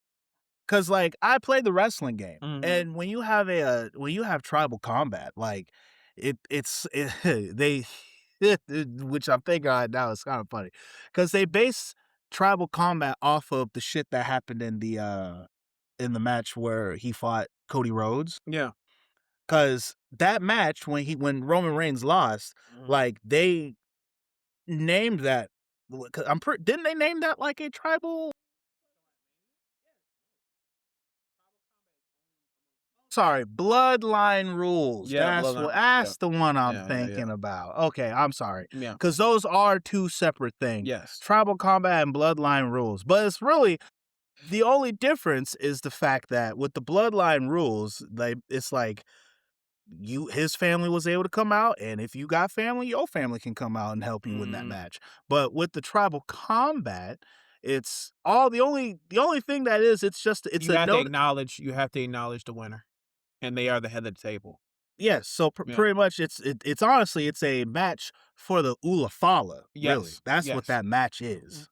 Cause like I played the wrestling game, and when you have tribal combat, like they which I'm thinking right now is kind of funny, cause they base tribal combat off of the shit that happened in the match where he fought Cody Rhodes. Yeah. Cause that match when Roman Reigns lost, like they named that. Didn't they name that like a tribal? Sorry, Bloodline Rules. Yeah, Bloodline. Yeah, That's the one I'm yeah. thinking about. Okay, I'm sorry. Yeah. Because those are two separate things. Yes. Tribal Combat and Bloodline Rules. But it's really the only difference is the fact that with the Bloodline Rules, it's like his family was able to come out, and if you got family, your family can come out and help you win that Mm. match. But with the Tribal Combat, it's all the only thing that is it's You a have to note. acknowledge the winner, and they are the head of the table. Yes, so Yeah. pretty much it's honestly it's a match for the Ulafala, really. Yes, That's what yes. that match is.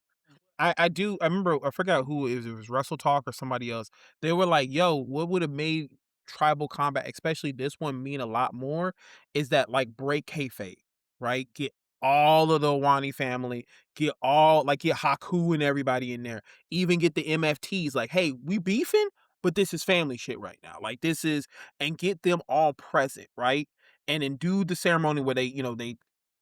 I remember I forgot who it was Wrestle Talk or somebody else. They were like, "Yo, what would have made tribal combat, especially this one, mean a lot more is that like break kayfabe, right? Get all of the Wani family, get Haku and everybody in there, even get the MFTs. Like, hey, we beefing, but this is family shit right now. Like this is, and get them all present, right? And then do the ceremony where they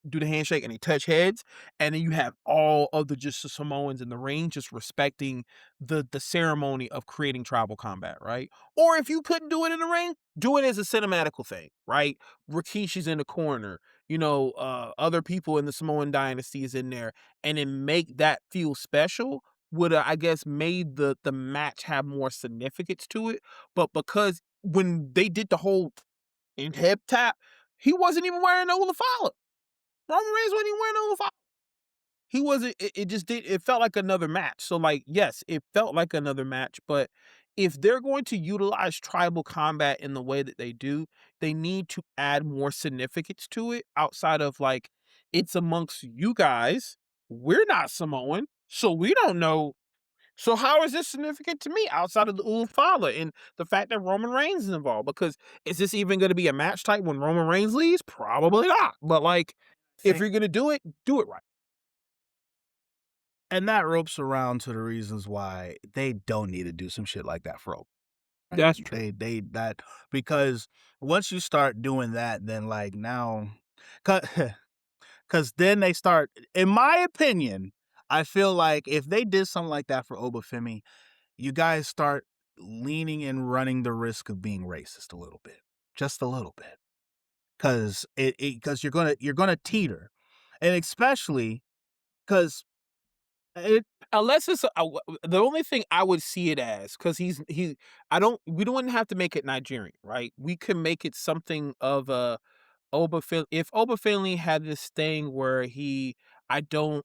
do the handshake and they touch heads, and then you have all of the Samoans in the ring just respecting the ceremony of creating tribal combat, right? Or if you couldn't do it in the ring, do it as a cinematical thing, right? Rikishi's in the corner, other people in the Samoan dynasty is in there, and then make that feel special would have, I guess, made the match have more significance to it. But because when they did the whole in hip tap, he wasn't even wearing no follow. Roman Reigns wasn't even wearing no follow. He wasn't. It just did. It felt like another match. So, like, yes, it felt like another match. But if they're going to utilize tribal combat in the way that they do, they need to add more significance to it outside of like it's amongst you guys. We're not Samoan, so we don't know. So how is this significant to me outside of the Ulufala and the fact that Roman Reigns is involved? Because is this even going to be a match type when Roman Reigns leaves? Probably not. But like, if Think you're going to do it right. and that ropes around to the reasons why they don't need to do some shit like that for Oprah. Right? That's true. They that because once you start doing that, then like now, because then they start. In my opinion, I feel like if they did something like that for Obafemi, you guys start leaning and running the risk of being racist a little bit, just a little bit, because because you're gonna teeter, and especially because it. Unless it's the only thing I would see it as because I don't we don't have to make it Nigerian, right? We could make it something of a if Oba Finley had this thing where I don't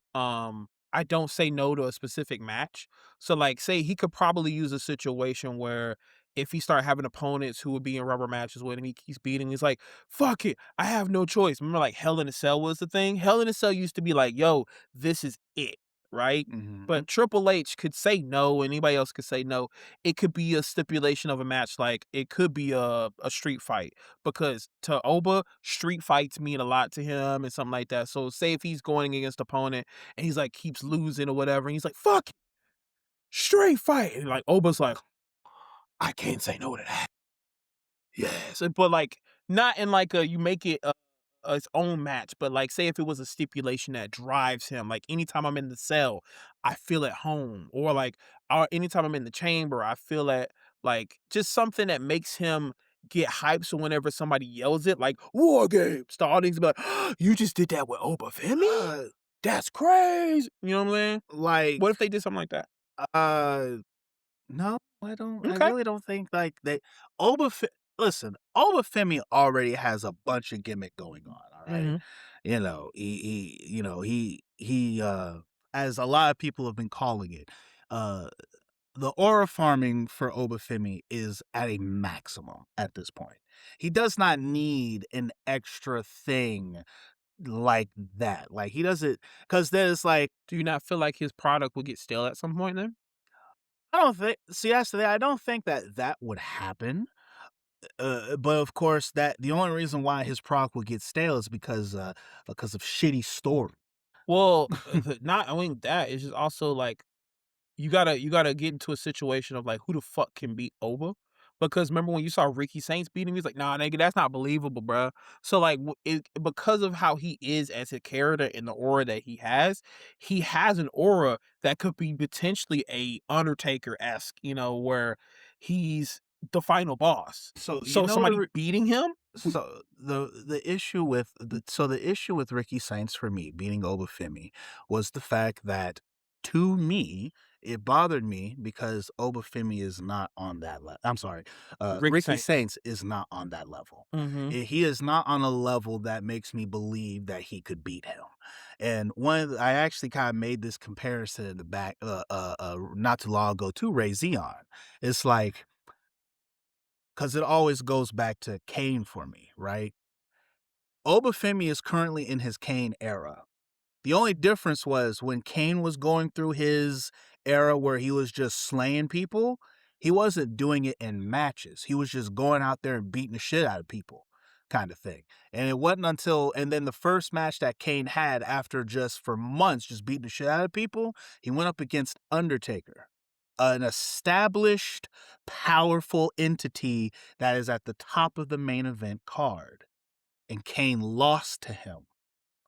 say no to a specific match. So like say he could probably use a situation where if he start having opponents who would be in rubber matches with him, he keeps beating, he's like, fuck it, I have no choice. Remember like Hell in a Cell was the thing? Hell in a Cell used to be like, yo, this is it, right? Mhm. But Triple H could say no, and anybody else could say no. It could be a stipulation of a match, like it could be a street fight because to Oba, street fights mean a lot to him and something like that. So say if he's going against opponent and he's like keeps losing or whatever, and he's like, fuck it, street fight. And like Oba's like, I can't say no to that. Yes. But like not in like a you make it its own match, but like say if it was a stipulation that drives him, like anytime I'm in the cell, I feel at home, or like or anytime I'm in the chamber, I feel at like just something that makes him get hyped. So whenever somebody yells it, like War Games, the audience be like, "You just did that with Oba Femi? Uh, That's crazy." You know what I'm saying? like What if they did something like that? uh no, I don't. I Okay. really don't think like they. Obaf. Listen, Obafemi already has a bunch of gimmick going on. All right, Hmm. he as a lot of people have been calling it, uh, the aura farming for Obafemi is at a maximum at this point. He does not need an extra thing like that. Like he doesn't, because there's like Do you not feel like his product will get stale at some point then? I don't think. See, that's the thing. I don't think that that would happen. But of course, that the only reason why his product would get stale is because of shitty story. Well, not only that, it's just also like you gotta get into a situation of like who the fuck can beat Oba? Because remember when you saw Ricky Saints beat him, he's like, nah, nigga, that's not believable, bruh. So like because of how he is as a character and the aura that he has an aura that could be potentially a Undertaker esque, where he's the final boss. So So somebody beating him. so the issue with the issue with Ricky Saints for me beating Obafemi was the fact that, to me, it bothered me because Obafemi is not on that level. I'm sorry, Ricky Ricky Saints. Saints is not on that level. Mm-hmm. He is not on a level that makes me believe that he could beat him. And I actually kind of made this comparison in the back, not too long ago to Ray Zion. It's like, because it always goes back to Kane for me, right? Obafemi is currently in his Kane era. The only difference was when Kane was going through his era where he was just slaying people, he wasn't doing it in matches. He was just going out there and beating the shit out of people, kind of thing. And it wasn't and then the first match that Kane had after just for months just beating the shit out of people, he went up against Undertaker, an established, powerful entity that is at the top of the main event card. And Kane lost to him.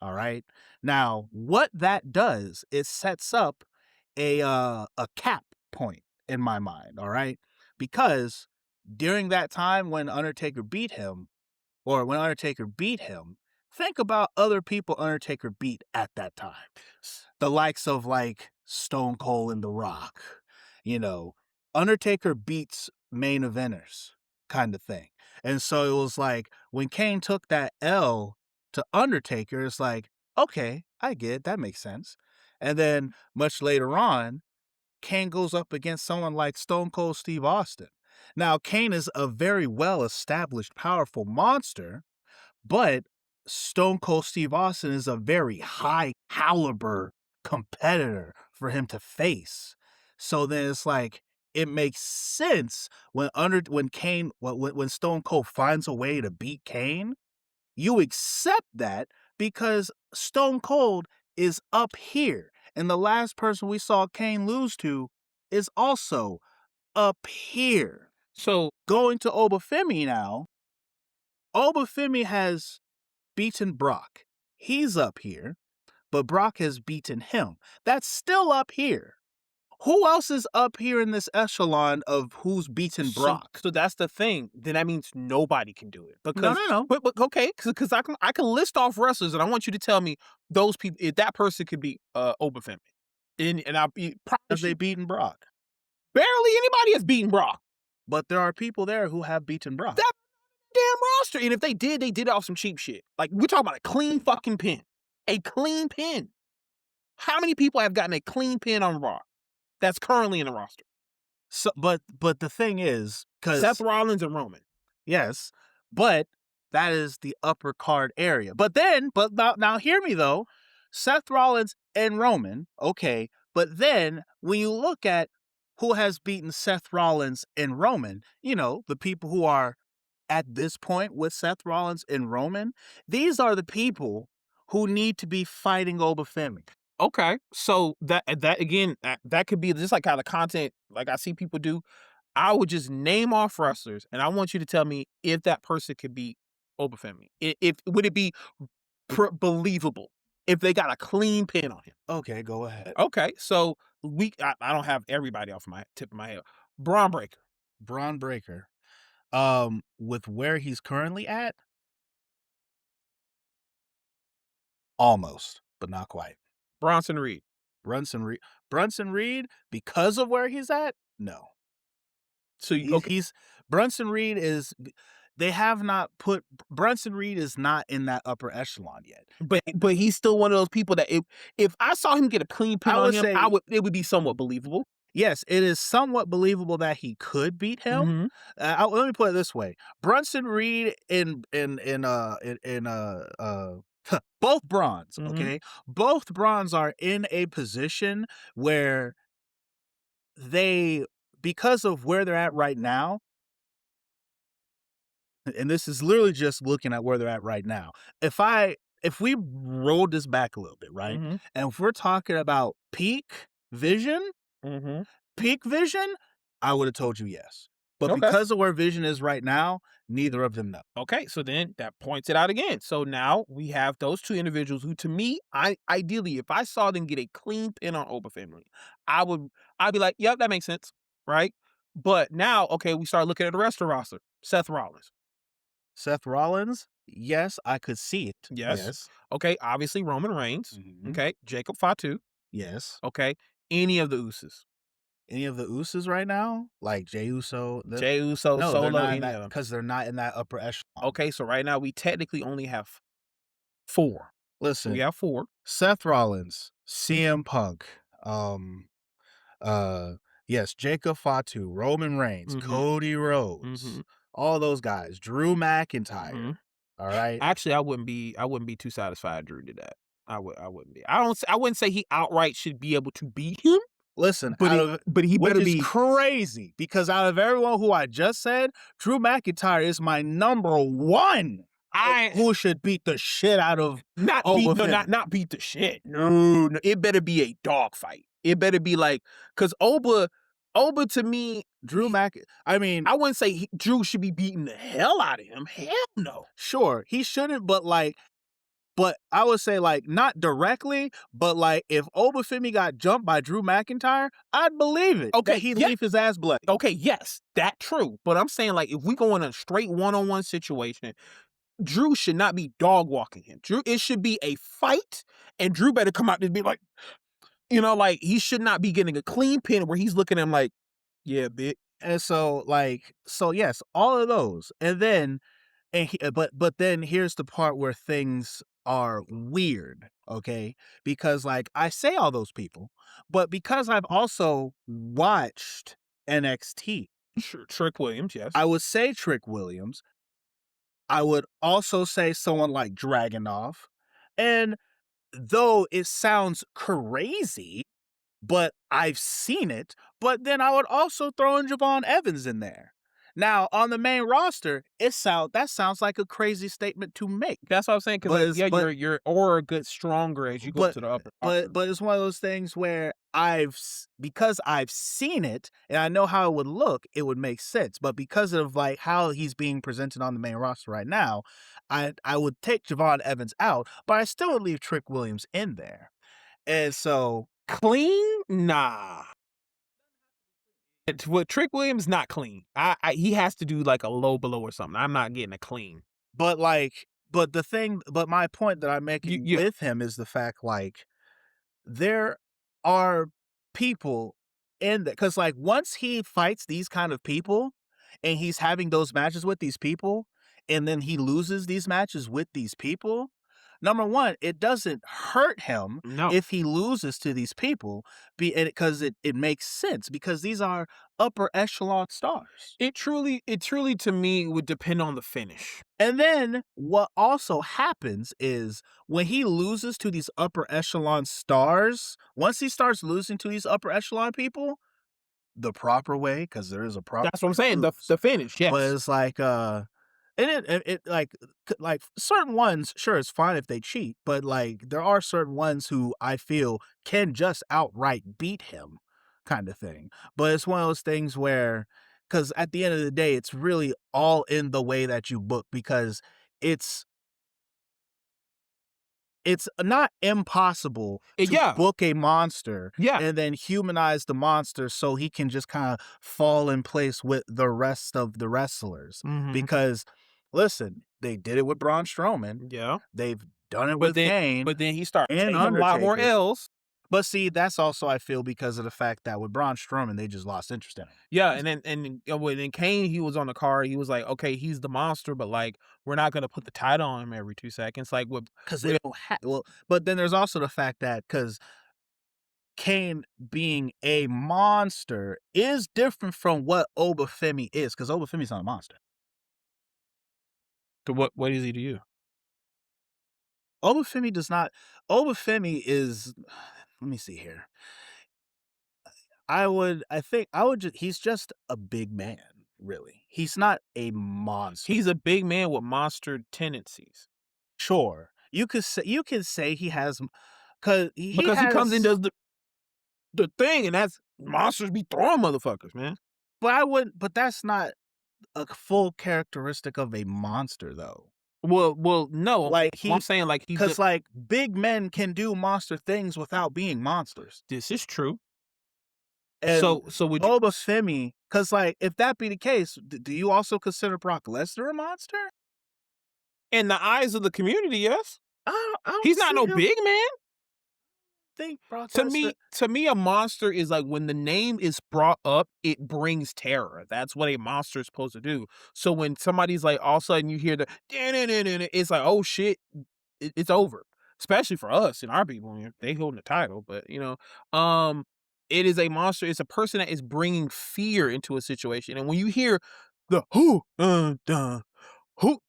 All right. Now, what that does is sets up a cap point in my mind. All right, because during that time when Undertaker beat him, or when Undertaker beat him, think about other people Undertaker beat at that time. The likes of like Stone Cold and The Rock. You know, Undertaker beats main eventers, kind of thing. And so it was like when Kane took that L to Undertaker, it's like, okay, I get it, that makes sense. And then much later on, Kane goes up against someone like Stone Cold Steve Austin. Now, Kane is a very well established, powerful monster, but Stone Cold Steve Austin is a very high caliber competitor for him to face. So then it's like it makes sense when Stone Cold finds a way to beat Kane, you accept that because Stone Cold is up here. And the last person we saw Kane lose to is also up here. So Going to Obafemi now, Obafemi has beaten Brock. He's up here, but Brock has beaten him. That's still up here. Who else is up here in this echelon of who's beaten Brock? So that's the thing. Then that means nobody can do it. Because, No. But okay, because I can list off wrestlers, and I want you to tell me those people, if that person could be Obafemi, and I'll be Have they beaten Brock? barely anybody has beaten Brock. But there are people there who have beaten Brock. That damn roster, and if they did it off some cheap shit. Like we're talking about a clean fucking pin, a clean pin. How many people have gotten a clean pin on Raw that's currently in the roster? So, but the thing is, because Seth Rollins and Roman. yes, but that is the upper card area. But now hear me though, Seth Rollins and Roman, okay. But then when you look at who has beaten Seth Rollins and Roman, the people who are at this point with Seth Rollins and Roman, these are the people who need to be fighting Obafemi. Okay, so that again, that could be just like how the content, like I see people do. I would just name off wrestlers, and I want you to tell me if that person could be Obafemi. If would it be believable if they got a clean pin on him? Okay, go ahead. Okay, so I don't have everybody off my tip of my head. Braun Breaker. Braun Breaker. With where he's currently at, almost, but not quite. Bronson Reed. Brunson Reed, because of where he's at, no. So He's Brunson Reed is. They have not put Brunson Reed is not in that upper echelon yet. But he's still one of those people that if I saw him get a clean pin on him, it would be somewhat believable. Yes, it is somewhat believable that he could beat him. Mm-hmm. Let me put it this way: Brunson Reed in both Brawns, Mm-hmm. okay? Both Brawns are in a position where because of where they're at right now, and this is literally just looking at where they're at right now. If we rolled this back a little bit, right? Mm-hmm. And if we're talking about peak vision, Mm-hmm. I would have told you yes. But Okay. because of where Vision is right now, neither of them know. Okay, so then that points it out again. So now we have those two individuals who, to me, ideally, if I saw them get a clean pin on Obafemi, I'd be like, yep, that makes sense, right? But now, okay, we start looking at the rest of the roster. Seth Rollins. Seth Rollins, yes, I could see it. Yes. Yes. Okay, obviously Roman Reigns. Mhm. Okay, Jacob Fatu. Yes. Okay, any of the Usos. Any of the Usos right now, like Jey Uso, Jey Uso, no, they're Solo, not in any that of them. because they're not in that upper echelon. Okay, so right now we technically only have 4. So we Listen, have 4. Seth Rollins, CM Punk, uh, yes, Jacob Fatu, Roman Reigns, Mhm. Cody Rhodes, Mhm. all those guys, Drew McIntyre. Mhm. All right. Actually, I wouldn't be too satisfied Drew did that. I wouldn't be. I wouldn't say he outright should be able to beat him, Listen, but he which better is be crazy because out of everyone who I just said, Drew McIntyre is my number one I who should beat the shit out of not Oba beat no, Femi. not beat the shit. No, it better be a dog fight. It better be like because Oba to me, I mean, I wouldn't say Drew should be beating the hell out of him. Hell no. sure, he shouldn't, but I would say like not directly, but like if Obafemi got jumped by Drew McIntyre, I'd believe it. Okay, That he'd yeah. leave his ass bloody. Okay, yes, that true. But I'm saying like if we go in a straight one-on-one situation, Drew should not be dog walking him. Drew, it should be a fight, and Drew better come out and be like, like he should not be getting a clean pin where he's looking at him like, yeah, bitch. And so yes, all of those, and then but then here's the part where things are weird, okay? Because like I say all those people, but because I've also watched NXT, Trick Williams, yes. I would say Trick Williams. I would also say someone like Dragunov. And though it sounds crazy, but I've seen it, but then I would also throw in Javon Evans in there. Now, on the main roster, that sounds like a crazy statement to make. That's what I'm saying. Because your aura gets stronger as you go But to the upper. roster. but it's one of those things where because I've seen it and I know how it would look, it would make sense. But because of like how he's being presented on the main roster right now, I would take Javon Evans out, but I still would leave Trick Williams in there. And so Clean? Nah. With Trick Williams, not clean. He has to do like a low blow or something. I'm not getting a clean. but my point that I'm making with him is the fact like there are people in that because like once he fights these kind of people and he's having those matches with these people and then he loses these matches with these people, number one, it doesn't hurt him No. if he loses to these people because it makes sense because these are upper echelon stars. It truly to me would depend on the finish. And then what also happens is when he loses to these upper echelon stars, once he starts losing to these upper echelon people, the proper way, because there is a proper That's what I'm saying. The finish, yes. but it's like and it like certain ones, sure, it's fine if they cheat, but like there are certain ones who I feel can just outright beat him, kind of thing. But it's one of those things where, because at the end of the day, it's really all in the way that you book because it's not impossible to book a monster and then humanize the monster so he can just kind of fall in place with the rest of the wrestlers. Mhm. Because, listen, they did it with Braun Strowman. Yeah. They've done it with Kane. But then he started and taking a lot more Undertaker. L's. But see, that's also, I feel, because of the fact that with Braun Strowman, they just lost interest in him. Yeah, and then Kane, he was on the card. He was like, okay, he's the monster, but like we're not gonna put the title on him every 2 seconds. Like what? Because they don't but then there's also the fact that because Kane being a monster is different from what Obafemi is, because Obafemi's not a monster. To what is he to you? Obafemi does not. Obafemi is. Let me see here. He's just a big man, really. He's not a monster. He's a big man with monster tendencies. Sure. You can say he has because he comes in does the thing, and that's monsters be throwing motherfuckers, man. But that's not a full characteristic of a monster, though. Well, no. Like I'm saying like because like big men can do monster things without being monsters. This is true. And so would you... Obafemi, Because like, if that be the case, do you also consider Brock Lesnar a monster? In the eyes of the community, yes. I don't He's not see no him. big man. Think Brock To Lesnar. me, to me, a monster is like when the name is brought up, it brings terror. That's what a monster is supposed to do. So when somebody's like, all of a sudden you hear the, it's like, oh shit, it's over. Especially for us and our people, they holding the title. But it is a monster. It's a person that is bringing fear into a situation. And when you hear the who,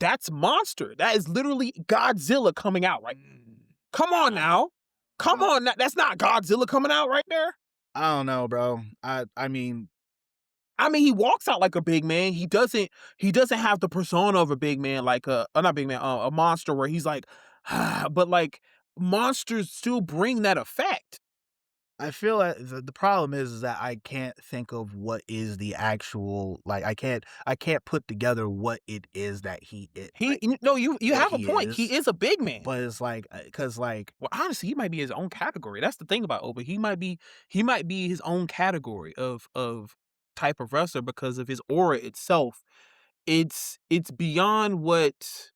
that's monster. That is literally Godzilla coming out. Right? Come on now. Come on, that's not Godzilla coming out right there. I don't know, bro. I mean, He walks out like a big man. He doesn't have the persona of a big man, like not big man, a monster where he's like, but like monsters still bring that effect. I feel like the problem is that I can't think of what is the actual, like, I can't put together what it is that he is. Like, No, you what have a he point. is. He is a big man. But it's like, cause like, Well, honestly, he might be his own category. That's the thing about Oba. He might be his own category of type of wrestler because of his aura itself. It's beyond what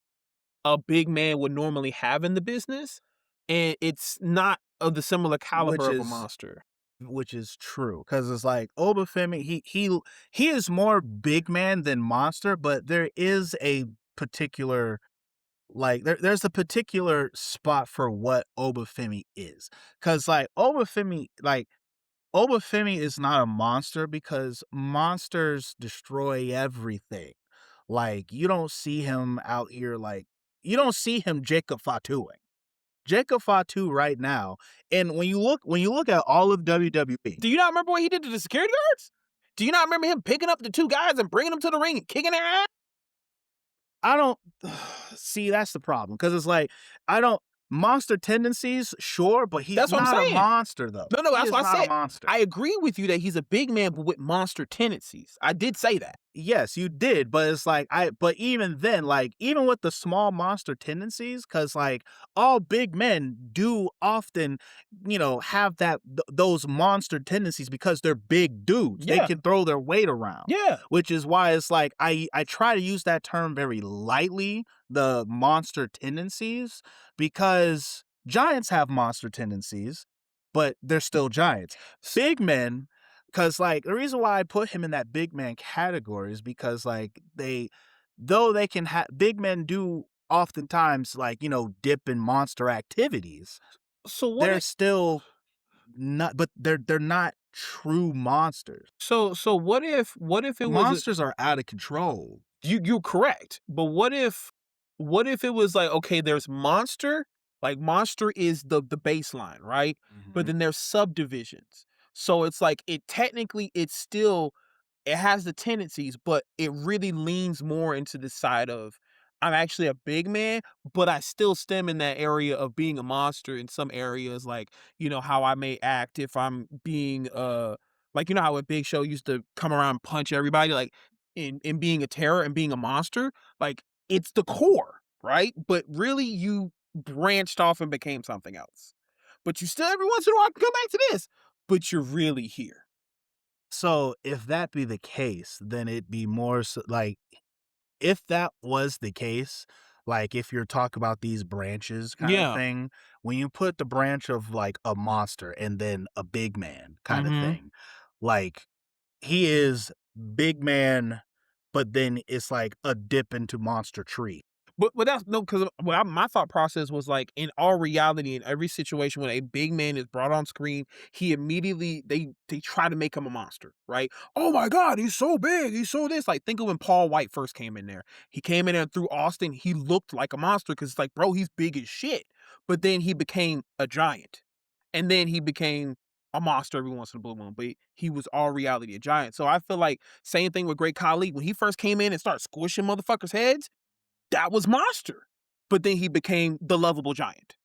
a big man would normally have in the business, and it's not of the similar which caliber of a is monster. which is true, cause it's like Obafemi, he is more big man than monster, but there is a particular, like, there's a particular spot for what Obafemi is, cause like Obafemi is not a monster because monsters destroy everything. Like, you don't see him out here, like, you don't see him Jacob Fatuing. Jacob Fatu right now, and when you look at all of WWE, Do you not remember what he did to the security guards? Do you not remember him picking up the two guys and bringing them to the ring and kicking their ass? I don't see, that's the problem, because it's like, I don't monster tendencies, sure, but he's That's what I'm not a saying. monster though. No, He that's is what I not a said. monster. I agree with you that he's a big man, but with monster tendencies. I did say that. Yes, you did, but it's like, but even then, like, even with the small monster tendencies, because like, all big men do often, have those monster tendencies because they're big dudes. They Yeah. can throw their weight around. Yeah. Which is why it's like, I try to use that term very lightly, the monster tendencies, because giants have monster tendencies, but they're still giants. Big men, because like, the reason why I put him in that big man category is because like, though they can have, big men do oftentimes, like, dip in monster activities, So what they're if, still not, but they're not true monsters. so what if it was Monsters are out of control. you're correct. But what if it was like, okay, there's monster, like monster is the baseline, right? But then there's subdivisions. So it's like it has the tendencies, but it really leans more into the side of I'm actually a big man, but I still stem in that area of being a monster in some areas, like, how I may act if I'm being like, how a Big Show used to come around and punch everybody, like in being a terror and being a monster, like it's the core, right? But really you branched off and became something else. But you still every once in a while come back to this, but you're really here. So if that be the case, then it'd be more so, like, if that was the case, like, if you're talking about these branches kind of Yeah. thing, when you put the branch of like a monster and then a big man kind of Mhm. thing, like, he is big man, but then it's like a dip into monster tree. But that's no, because my thought process was like in all reality, in every situation when a big man is brought on screen, he immediately they try to make him a monster, right? Oh my God, he's so big, he's so this. Like think of when Paul White first came in there. He came in there through Austin, he looked like a monster because it's like, bro, he's big as shit. But then he became a giant, and then he became a monster every once in a blue moon. But he was all reality a giant. So I feel like same thing with Great Khali when he first came in and started squishing motherfuckers' heads. That was monster. But then he became the lovable giant.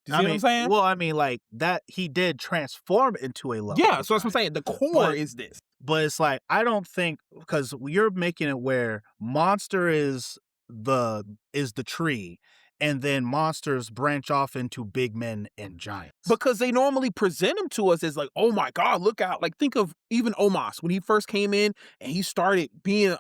You see what I'm saying? Well, I mean, like, that he did transform into a level. Yeah, so that's what I'm saying. The core is this. But it's like, I don't think, because you're making it where monster is the tree and then monsters branch off into big men and giants. Because they normally present him to us as like, oh my God, look out. Like, think of even Omos when he first came in and he started being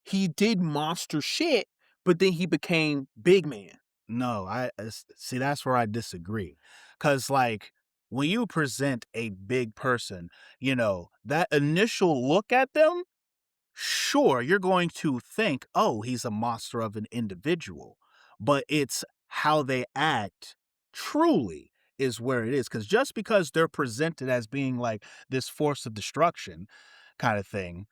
he did monster shit, but then he became big man. No, see, that's where I disagree. Because, like, when you present a big person, that initial look at them, sure, you're going to think, oh, he's a monster of an individual. But it's how they act truly is where it is. Because just because they're presented as being like this force of destruction kind of thing,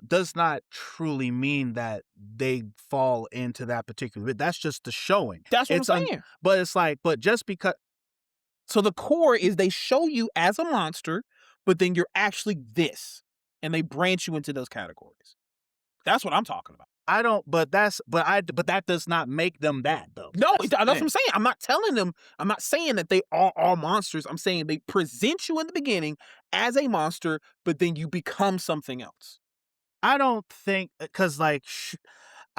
does not truly mean that they fall into that particular bit. That's just the showing. That's what I'm saying. But it's like, but just because. So the core is they show you as a monster, but then you're actually this, and they branch you into those categories. That's what I'm talking about. But that does not make them that, though. No, that's what I'm saying. I'm not telling them, I'm not saying that they are all monsters. I'm saying they present you in the beginning as a monster, but then you become something else. I don't think, because I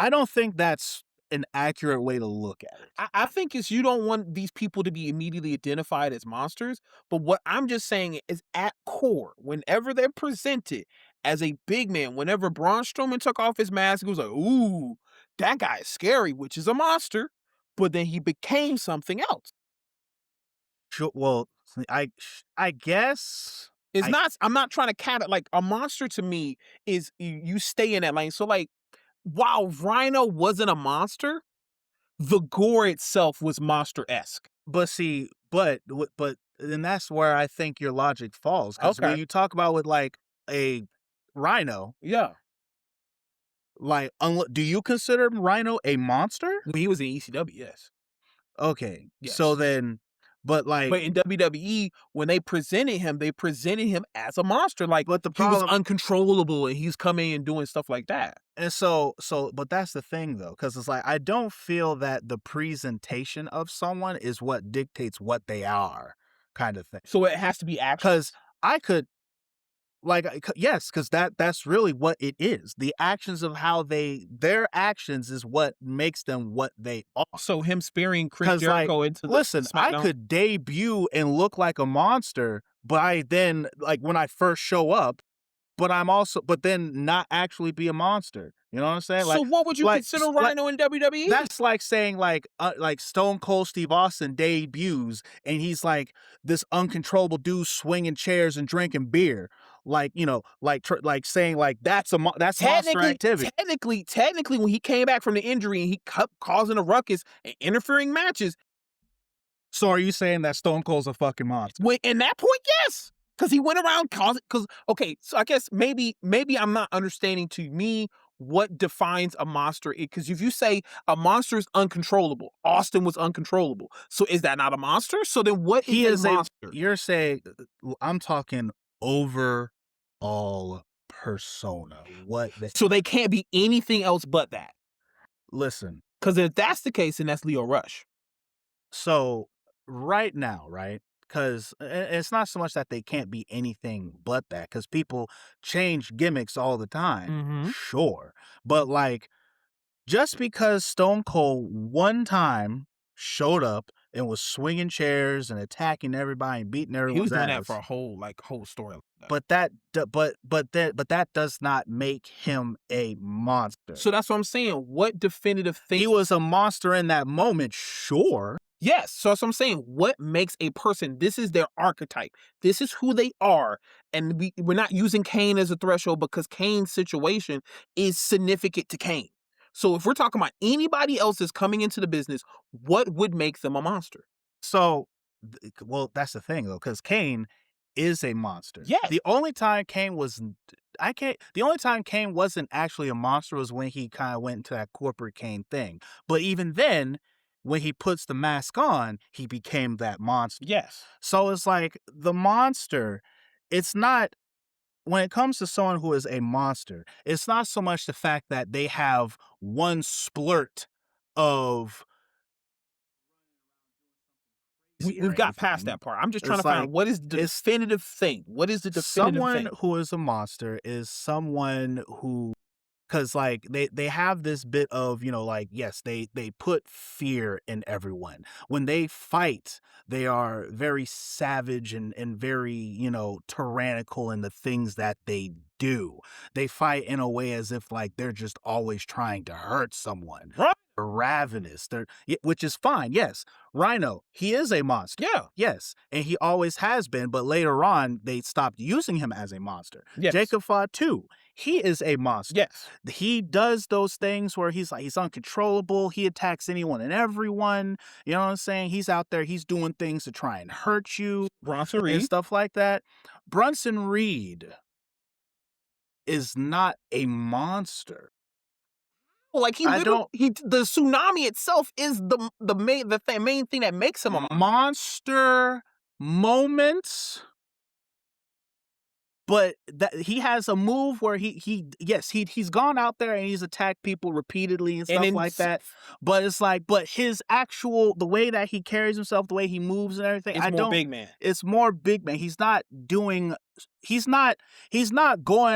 don't think that's an accurate way to look at it. I think it's you don't want these people to be immediately identified as monsters, but what I'm just saying is at core, whenever they're presented as a big man, whenever Braun Strowman took off his mask, it was like, ooh, that guy is scary, which is a monster, but then he became something else. Sure, well, I guess I'm not trying to like a monster to me is you stay in that lane. So like, while Rhino wasn't a monster, the gore itself was monster-esque. But see, but then that's where I think your logic falls. Because Okay. when you talk about with like a Rhino, Yeah. like, do you consider Rhino a monster? When he was in ECW, yes. Okay, Yes. so then, but in WWE, when they presented him as a monster. Like, but the he was problem, uncontrollable and he's coming and doing stuff like that. and but that's the thing though, because it's like I don't feel that the presentation of someone is what dictates what they are, kind of thing. So it has to be action. Because I could. Yes, because that's really what it is. The actions of their actions is what makes them what they are. So him spearing Chris 'Cause, Jericho into the listen, I SmackDown. could debut and look like a monster, but I then, like, when I first show up, but then not actually be a monster. You know what I'm saying? So what would you consider Rhino in WWE? That's like saying like Stone Cold Steve Austin debuts and he's like this uncontrollable dude swinging chairs and drinking beer. Like, saying like that's monster activity. Technically, when he came back from the injury and he kept causing a ruckus and interfering matches. So are you saying that Stone Cold's a fucking monster? In that point, yes. Because he went around causing, okay, so I guess maybe I'm not understanding to me what defines a monster. Because if you say a monster is uncontrollable, Austin was uncontrollable. So is that not a monster? So then what is a monster? You're saying, I'm talking overall persona. So they can't be anything else but that. Listen. Because if that's the case, then that's Lio Rush. So right now, right? Because it's not so much that they can't be anything but that, because people change gimmicks all the time. Mm-hmm. Sure. But like, just because Stone Cold one time showed up and was swinging chairs and attacking everybody and beating everyone's He was doing ass, that for a whole story. But that does not make him a monster. So that's what I'm saying. What definitive thing? He was a monster in that moment, sure. Yes. So that's what I'm saying. What makes a person? This is their archetype. This is who they are. And we're not using Kane as a threshold because Kane's situation is significant to Kane. So if we're talking about anybody else that's coming into the business, what would make them a monster? So, well, that's the thing though, because Kane is a monster. Yes. The only time Kane wasn't actually a monster was when he kind of went into that corporate Kane thing. But even then, when he puts the mask on, he became that monster. Yes. So it's like the monster, it's not, when it comes to someone who is a monster, it's not so much the fact that they have one splurt of. We've got past that part. I'm just trying to find out what is the definitive thing. What is the definitive thing? Someone who is a monster is someone who because like they have this bit of, like, yes, they put fear in everyone. When they fight, they are very savage and very, tyrannical in the things that they do. They fight in a way as if like they're just always trying to hurt someone. Right. They're ravenous. Which is fine. Yes. Rhino, he is a monster. Yeah. Yes. And he always has been, but later on they stopped using him as a monster. Yes. Jacob Fatu, he is a monster. Yes. He does those things where he's uncontrollable. He attacks anyone and everyone. You know what I'm saying? He's out there. He's doing things to try and hurt you Bronson and Reed. stuff like that. Brunson Reed is not a monster. Like the tsunami itself is the main thing that makes him a monster moments. But that he has a move where he's gone out there and he's attacked people repeatedly and stuff like that. But it's like, his the way that he carries himself, the way he moves and everything, big man. It's more big man. He's not going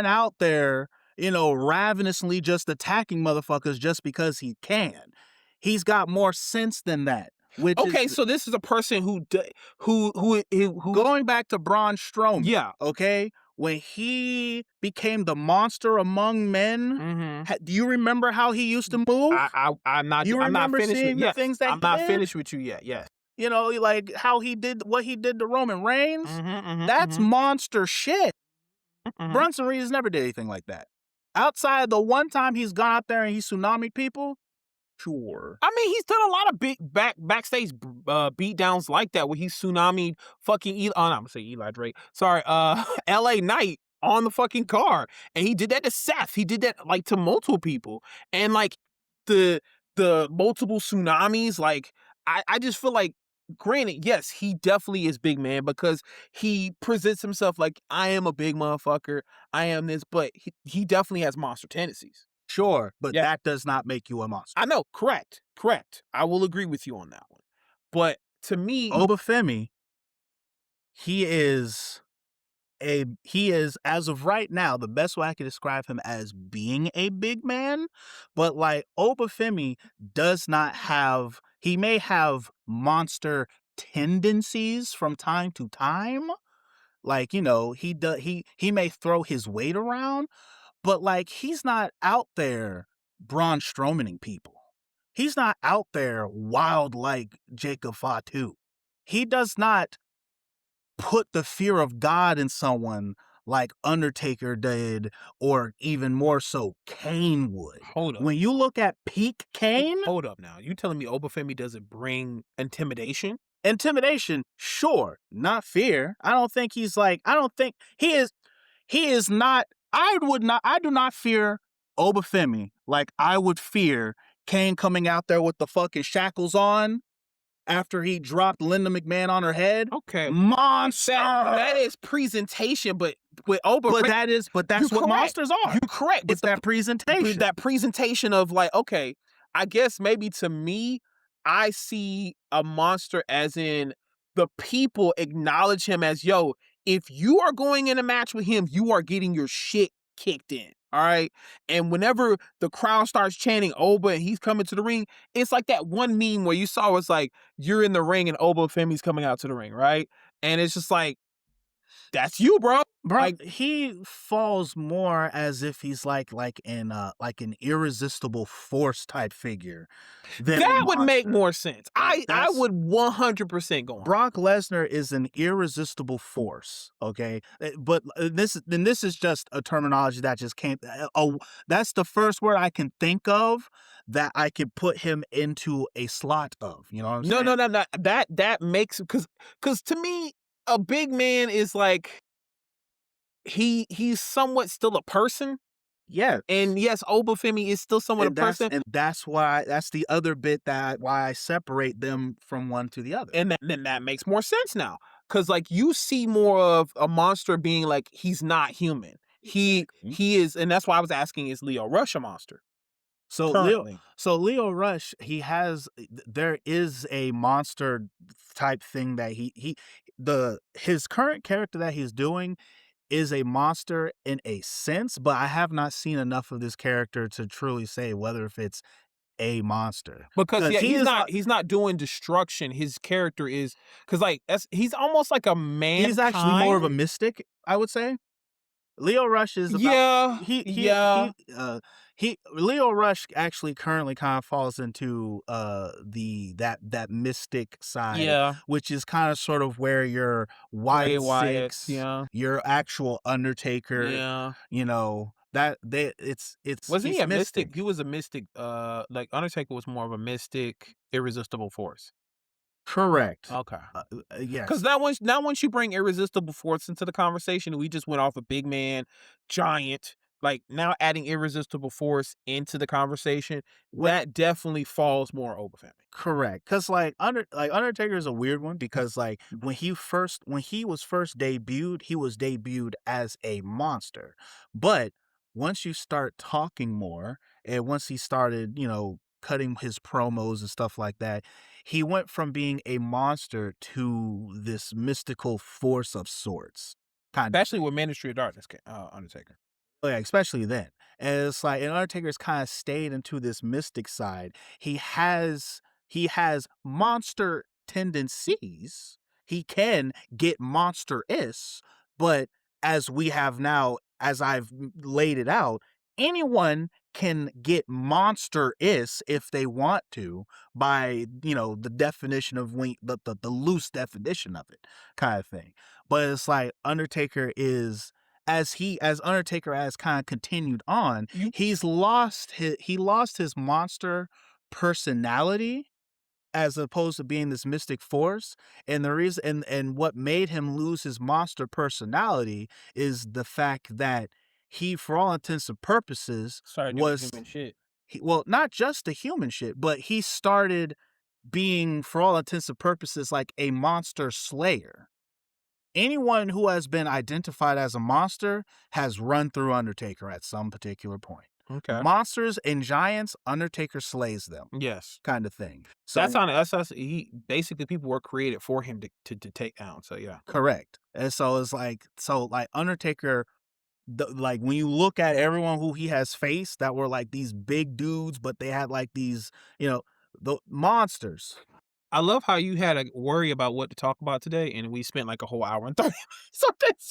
out there, ravenously just attacking motherfuckers just because he can. He's got more sense than that. So this is a person who going back to Braun Strowman. Yeah. Okay. When he became the monster among men, do you remember how he used to move? I'm not. You I'm not remember finished seeing with the things that I'm not finished with you yet. Yes. Like how he did what he did to Roman Reigns. That's monster shit. Brunson Reed never did anything like that. Outside the one time he's gone out there and he tsunami'd people. Sure. I mean, he's done a lot of big backstage beatdowns like that, where he tsunami'd fucking I'm gonna say Eli Drake. Sorry, L.A. Knight on the fucking car, and he did that to Seth. He did that like to multiple people, and like the multiple tsunamis. Like I just feel like, granted, yes, he definitely is big man because he presents himself like, I am a big motherfucker. I am this, but he definitely has monster tendencies. Sure, but that does not make you a monster. I know, correct. I will agree with you on that one. But to me, Obafemi, he is, as of right now, the best way I can describe him as being a big man. But like Obafemi he may have monster tendencies from time to time. Like, he may throw his weight around. But like, he's not out there Braun Strowmaning people. He's not out there wild like Jacob Fatu. He does not put the fear of God in someone like Undertaker did, or even more so Kane would. Hold up. When you look at peak Kane... Hold up now. You telling me Obafemi doesn't bring intimidation? Intimidation, sure. Not fear. I don't think he is not... I do not fear Obafemi like I would fear Kane coming out there with the fucking shackles on after he dropped Linda McMahon on her head. Okay. Monster! That is presentation, but with Obafemi... But that's what monsters are. You're correct. It's that presentation. That presentation of like, okay, I guess maybe to me, I see a monster as in the people acknowledge him as, yo, if you are going in a match with him, you are getting your shit kicked in. All right. And whenever the crowd starts chanting Oba and he's coming to the ring, it's like that one meme where you saw it's like you're in the ring and Obafemi's coming out to the ring, right? And it's just like, that's you, bro. Bro, like, he falls more as if he's like an irresistible force type figure. That would make more sense. I would 100% go on. Brock Lesnar is an irresistible force, okay? But this is just a terminology that just came. That's the first word I can think of that I could put him into a slot of. You know what I'm saying? No. That makes, because to me, a big man is like, he's somewhat still a person. Yeah. And yes, Obafemi is still somewhat a person. And that's the other bit why I separate them from one to the other. And then that makes more sense now. Because like you see more of a monster being like, he's not human. He is, and that's why I was asking, is Lio Rush a monster? So Lio Rush, there is a monster type thing that his current character that he's doing is a monster in a sense, but I have not seen enough of this character to truly say whether if it's a monster. Because Because yeah, he is he's not doing destruction. His character is because like he's almost like a he's actually more of a mankind. mystic, I would say. Leo Rush is about Yeah, yeah, he Leo Rush actually currently kind of falls into that mystic side, yeah. which is kind of sort of where your Bray Wyatt Wyatt. Six, Yeah, your actual Undertaker, yeah. that they it's Wasn't he he's a mystic? mystic. He was a mystic. Like Undertaker was more of a mystic, irresistible force. Correct. Okay. Because Yes. now once you bring irresistible force into the conversation, we just went off a big man, giant. Like now adding irresistible force into the conversation, that definitely falls more over for me. Correct, cause Undertaker is a weird one because, like, when he was first debuted, he was debuted as a monster, but once you start talking more, and once he started, cutting his promos and stuff like that, he went from being a monster to this mystical force of sorts, kind of Especially thing. with Ministry of Darkness, Undertaker. Oh, yeah, especially then. And it's like, and Undertaker's kind of stayed into this mystic side. He has monster tendencies. He can get monstrous, but as we have now, as I've laid it out, anyone can get monstrous if they want to by, the definition of the loose definition of it kind of thing. But it's like Undertaker is as Undertaker has kind of continued on, You he lost his monster personality as opposed to being this mystic force. And the reason and what made him lose his monster personality is the fact that he, for all intents and purposes, started doing was human shit. not just the human shit, but he started being, for all intents and purposes, like a monster slayer. Anyone who has been identified as a monster has run through Undertaker at some particular point. Okay. Monsters and giants, Undertaker slays them, Yes. kind of thing. That's So on that's he basically people were created for him to take down. So yeah. correct. And so it's like Undertaker, like when you look at everyone who he has faced that were like these big dudes, but they had like these, the monsters. I love how you had a worry about what to talk about today, and we spent like a whole hour and 30 minutes on this.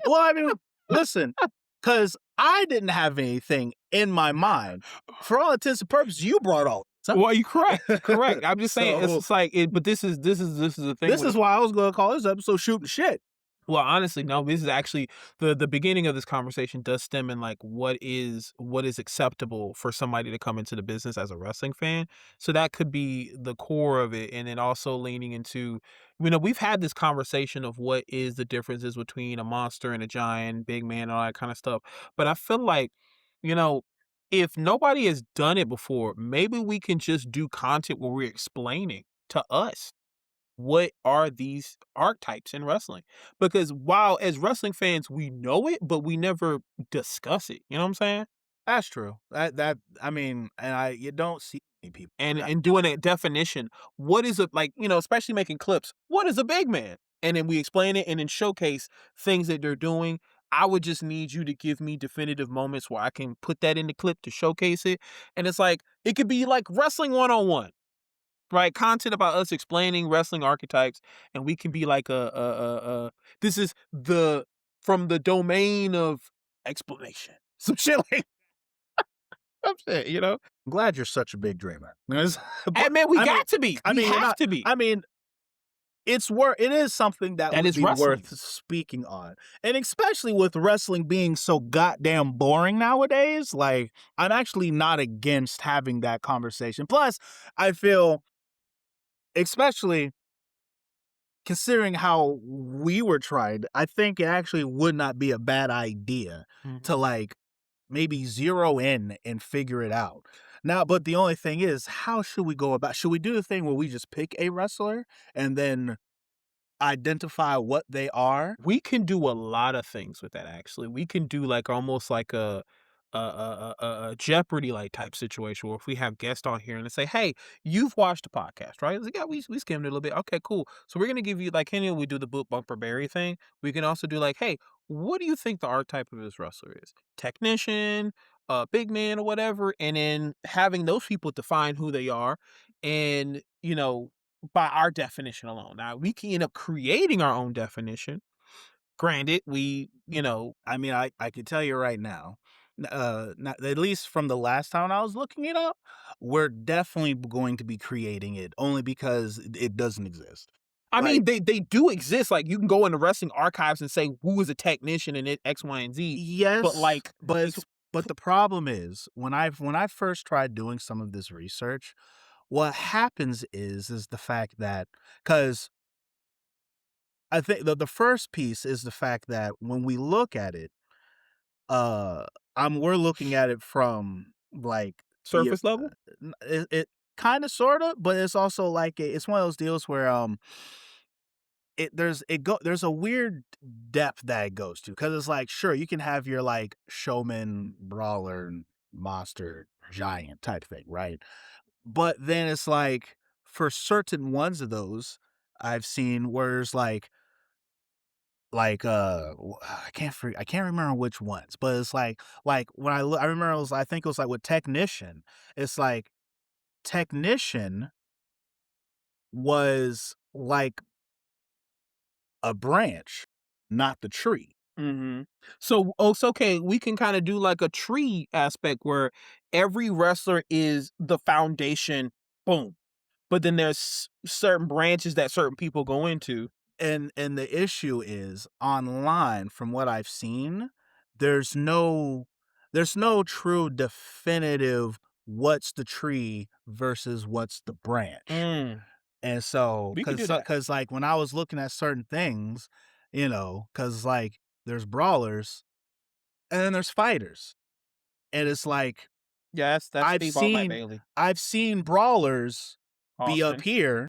Well, I mean, listen, because I didn't have anything in my mind. For all intents and purposes, you brought all this up. Well, you correct. Correct. I'm just saying it's So just like it, but this is the thing. this is why I was going to call this episode "Shooting Shit." Well, honestly, no, this is actually the beginning of this conversation does stem in like what is acceptable for somebody to come into the business as a wrestling fan. So that could be the core of it. And then also leaning into, we've had this conversation of what is the differences between a monster and a giant, big man, all that kind of stuff. But I feel like, you know, if nobody has done it before, maybe we can just do content where we're explaining to us what are these archetypes in wrestling? Because while as wrestling fans we know it, but we never discuss it. You know what I'm saying? That's true. That I mean, and you don't see many people do And that. and doing a definition, what is it like? Especially making clips. What is a big man? And then we explain it and then showcase things that they're doing. I would just need you to give me definitive moments where I can put that in the clip to showcase it. And it's like it could be like wrestling 101. Right, content about us explaining wrestling archetypes, and we can be like this is the from the domain of explanation. Some shit like I'm saying. I'm glad you're such a big dreamer. Hey But man, we I mean, got to be. We you're have not. to be. I mean, it is something that That would is be wrestling. worth speaking on. And especially with wrestling being so goddamn boring nowadays, like I'm actually not against having that conversation. Plus, I feel, especially considering how we were tried, I think it actually would not be a bad idea Mhm. to like maybe zero in and figure it out. Now, but the only thing is, how should we go about? Should we do the thing where we just pick a wrestler and then identify what they are? We can do a lot of things with that. Actually, we can do like almost like Jeopardy like type situation where if we have guests on here and they say, "Hey, you've watched the podcast, right?" It's like, "Yeah, we skimmed it a little bit." Okay, cool. So we're gonna give you like Kenny, we do the book bumper berry thing. We can also do like, "Hey, what do you think the archetype of this wrestler is? Technician, big man, or whatever," and then having those people define who they are, and by our definition alone. Now we can end up creating our own definition. Granted, I mean, I could tell you right now, not, at least from the last time I was looking it up, we're definitely going to be creating it only because it doesn't exist. I Like, mean, they do exist. Like you can go into wrestling archives and say who is a technician in it X, Y, and Z. But yes, like, but the problem is when I first tried doing some of this research, what happens is the fact that because I think the first piece is the fact that when we look at it, uh, we're looking at it from like the surface level. it kind of sort of, but it's also like it's one of those deals where there's a weird depth that it goes to because it's like sure you can have your like showman brawler monster giant type thing, right? But then it's like for certain ones of those I've seen where it's I can't remember which ones, but it's like when I remember I think it was like with technician, it's like technician was like a branch, not the tree. Mm-hmm. So, it's okay. We can kind of do like a tree aspect where every wrestler is the foundation. Boom. But then there's certain branches that certain people go into. And the issue is online from what I've seen, there's no there's no true definitive what's the tree versus what's the branch. Mm, And so, we could do that. cause like when I was looking at certain things, cause like there's brawlers and then there's fighters. And it's like Yes, that's I've Steve All Might seen Bailey. I've seen brawlers be up Austin. here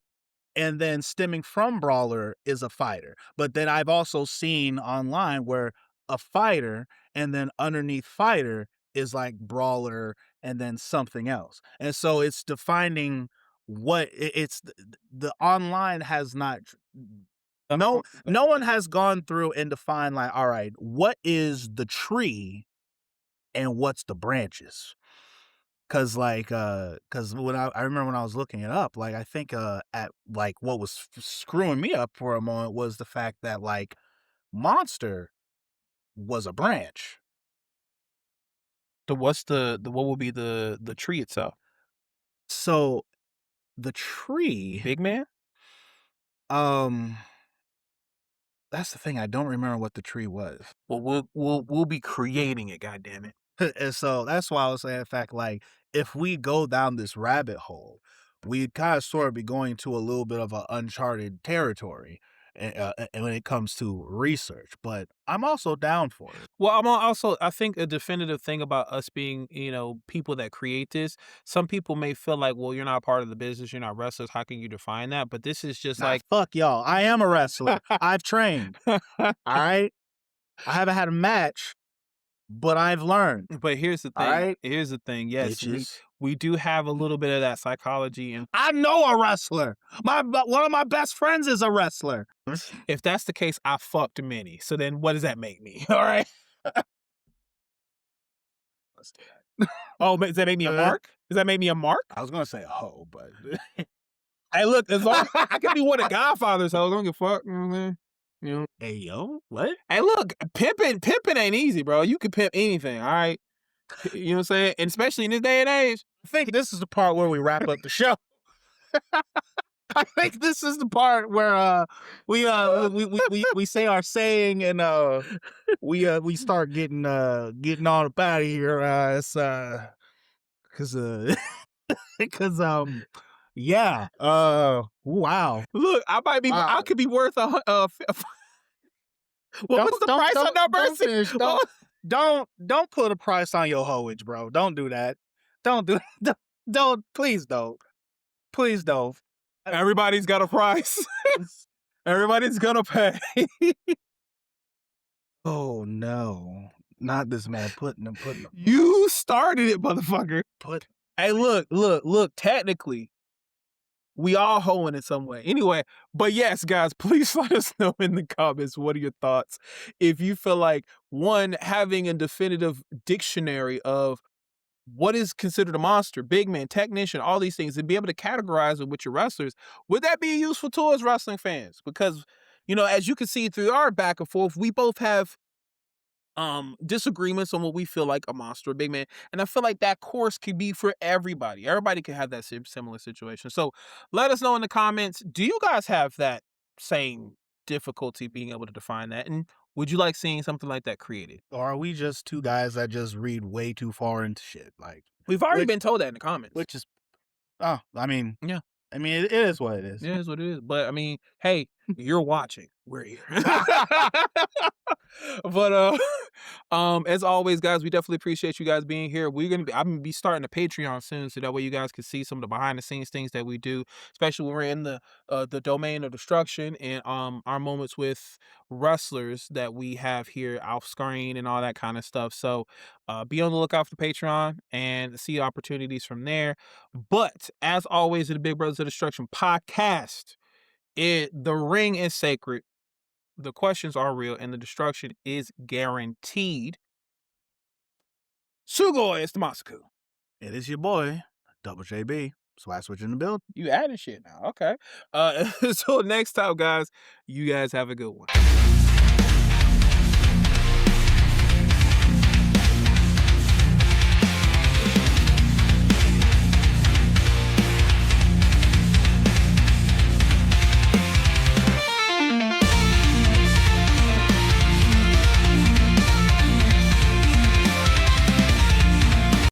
and then stemming from brawler is a fighter. But then I've also seen online where a fighter and then underneath fighter is like brawler and then something else. And so it's defining what it's the online has not no one has gone through and defined like all right, what is the tree and what's the branches? Cause when I remember when I was looking it up, like, I think, at, like, what was screwing me up for a moment was the fact that, like, Monster was a branch. What will be the tree itself? So, the tree, Big man? um, that's the thing, I don't remember what the tree was. Well, we'll be creating it. God damn it! And so, that's why I was saying, in fact, like, if we go down this rabbit hole, we'd kinda sort of be going to a little bit of a uncharted territory, when it comes to research, but I'm also down for it. Well, also I think a definitive thing about us being people that create this. Some people may feel like, well, you're not part of the business. You're not wrestlers. How can you define that? But this is just Nah, like. fuck y'all. I am a wrestler. I've trained. Alright? I haven't had a match, but I've learned. But here's the thing. Alright? Here's the thing. Yes, Bitches. we do have a little bit of that psychology, and I know a wrestler. One of my best friends is a wrestler. if that's the case, I fucked many. So then, what does that make me? All right. Let's do that. Oh, but does that make me a mark? Does that make me a mark? I was gonna say a hoe, but Hey, look, as long I could be one of Godfather's hoes. I don't give a fuck. You know what I'm saying? hey yo, what? Hey, look, pimping ain't easy, bro. You can pimp anything, all right? You know what I'm saying? And especially in this day and age. I think this is the part where we wrap up the show. I think this is the part where we say our saying and we start getting on up out of here. It's cause because yeah. Wow. Look, I could be worth what was the price on that Don't person? finish. Don't put a price on your hoage, bro. Don't do that. Don't do don't please don't. Please don't. Everybody's got a price. Everybody's gonna pay. Oh no. Not this man putting them. You started it, motherfucker. Put. Hey, look. Technically, we all hoeing in some way. Anyway, but yes, guys, please let us know in the comments what are your thoughts. If you feel like, one, having a definitive dictionary of what is considered a monster, big man, technician, all these things, and be able to categorize it with your wrestlers, would that be a useful tool as wrestling fans? Because, as you can see through our back and forth, we both have disagreements on what we feel like a monster or big man, and I feel like that course could be for everybody could have that similar situation. So let us know in the comments, do you guys have that same difficulty being able to define that, and would you like seeing something like that created? Or are we just two guys that just read way too far into shit? Like, We've already been told that in the comments. which is, I mean, Yeah. I mean, it is what it is. It is what it is. But I mean, hey, you're watching. We're here. But as always, guys, we definitely appreciate you guys being here. I'm gonna be starting a Patreon soon, so that way you guys can see some of the behind the scenes things that we do, especially when we're in the domain of destruction and our moments with wrestlers that we have here off screen and all that kind of stuff. So be on the lookout for Patreon and see opportunities from there. But as always, in the Big Brothers of Destruction podcast, the ring is sacred, the questions are real, and the destruction is guaranteed. Sugoi is the Masaku. It is your boy, Double JB. Swag switch in the build. You adding shit now. Okay. Until next time, guys, you guys have a good one.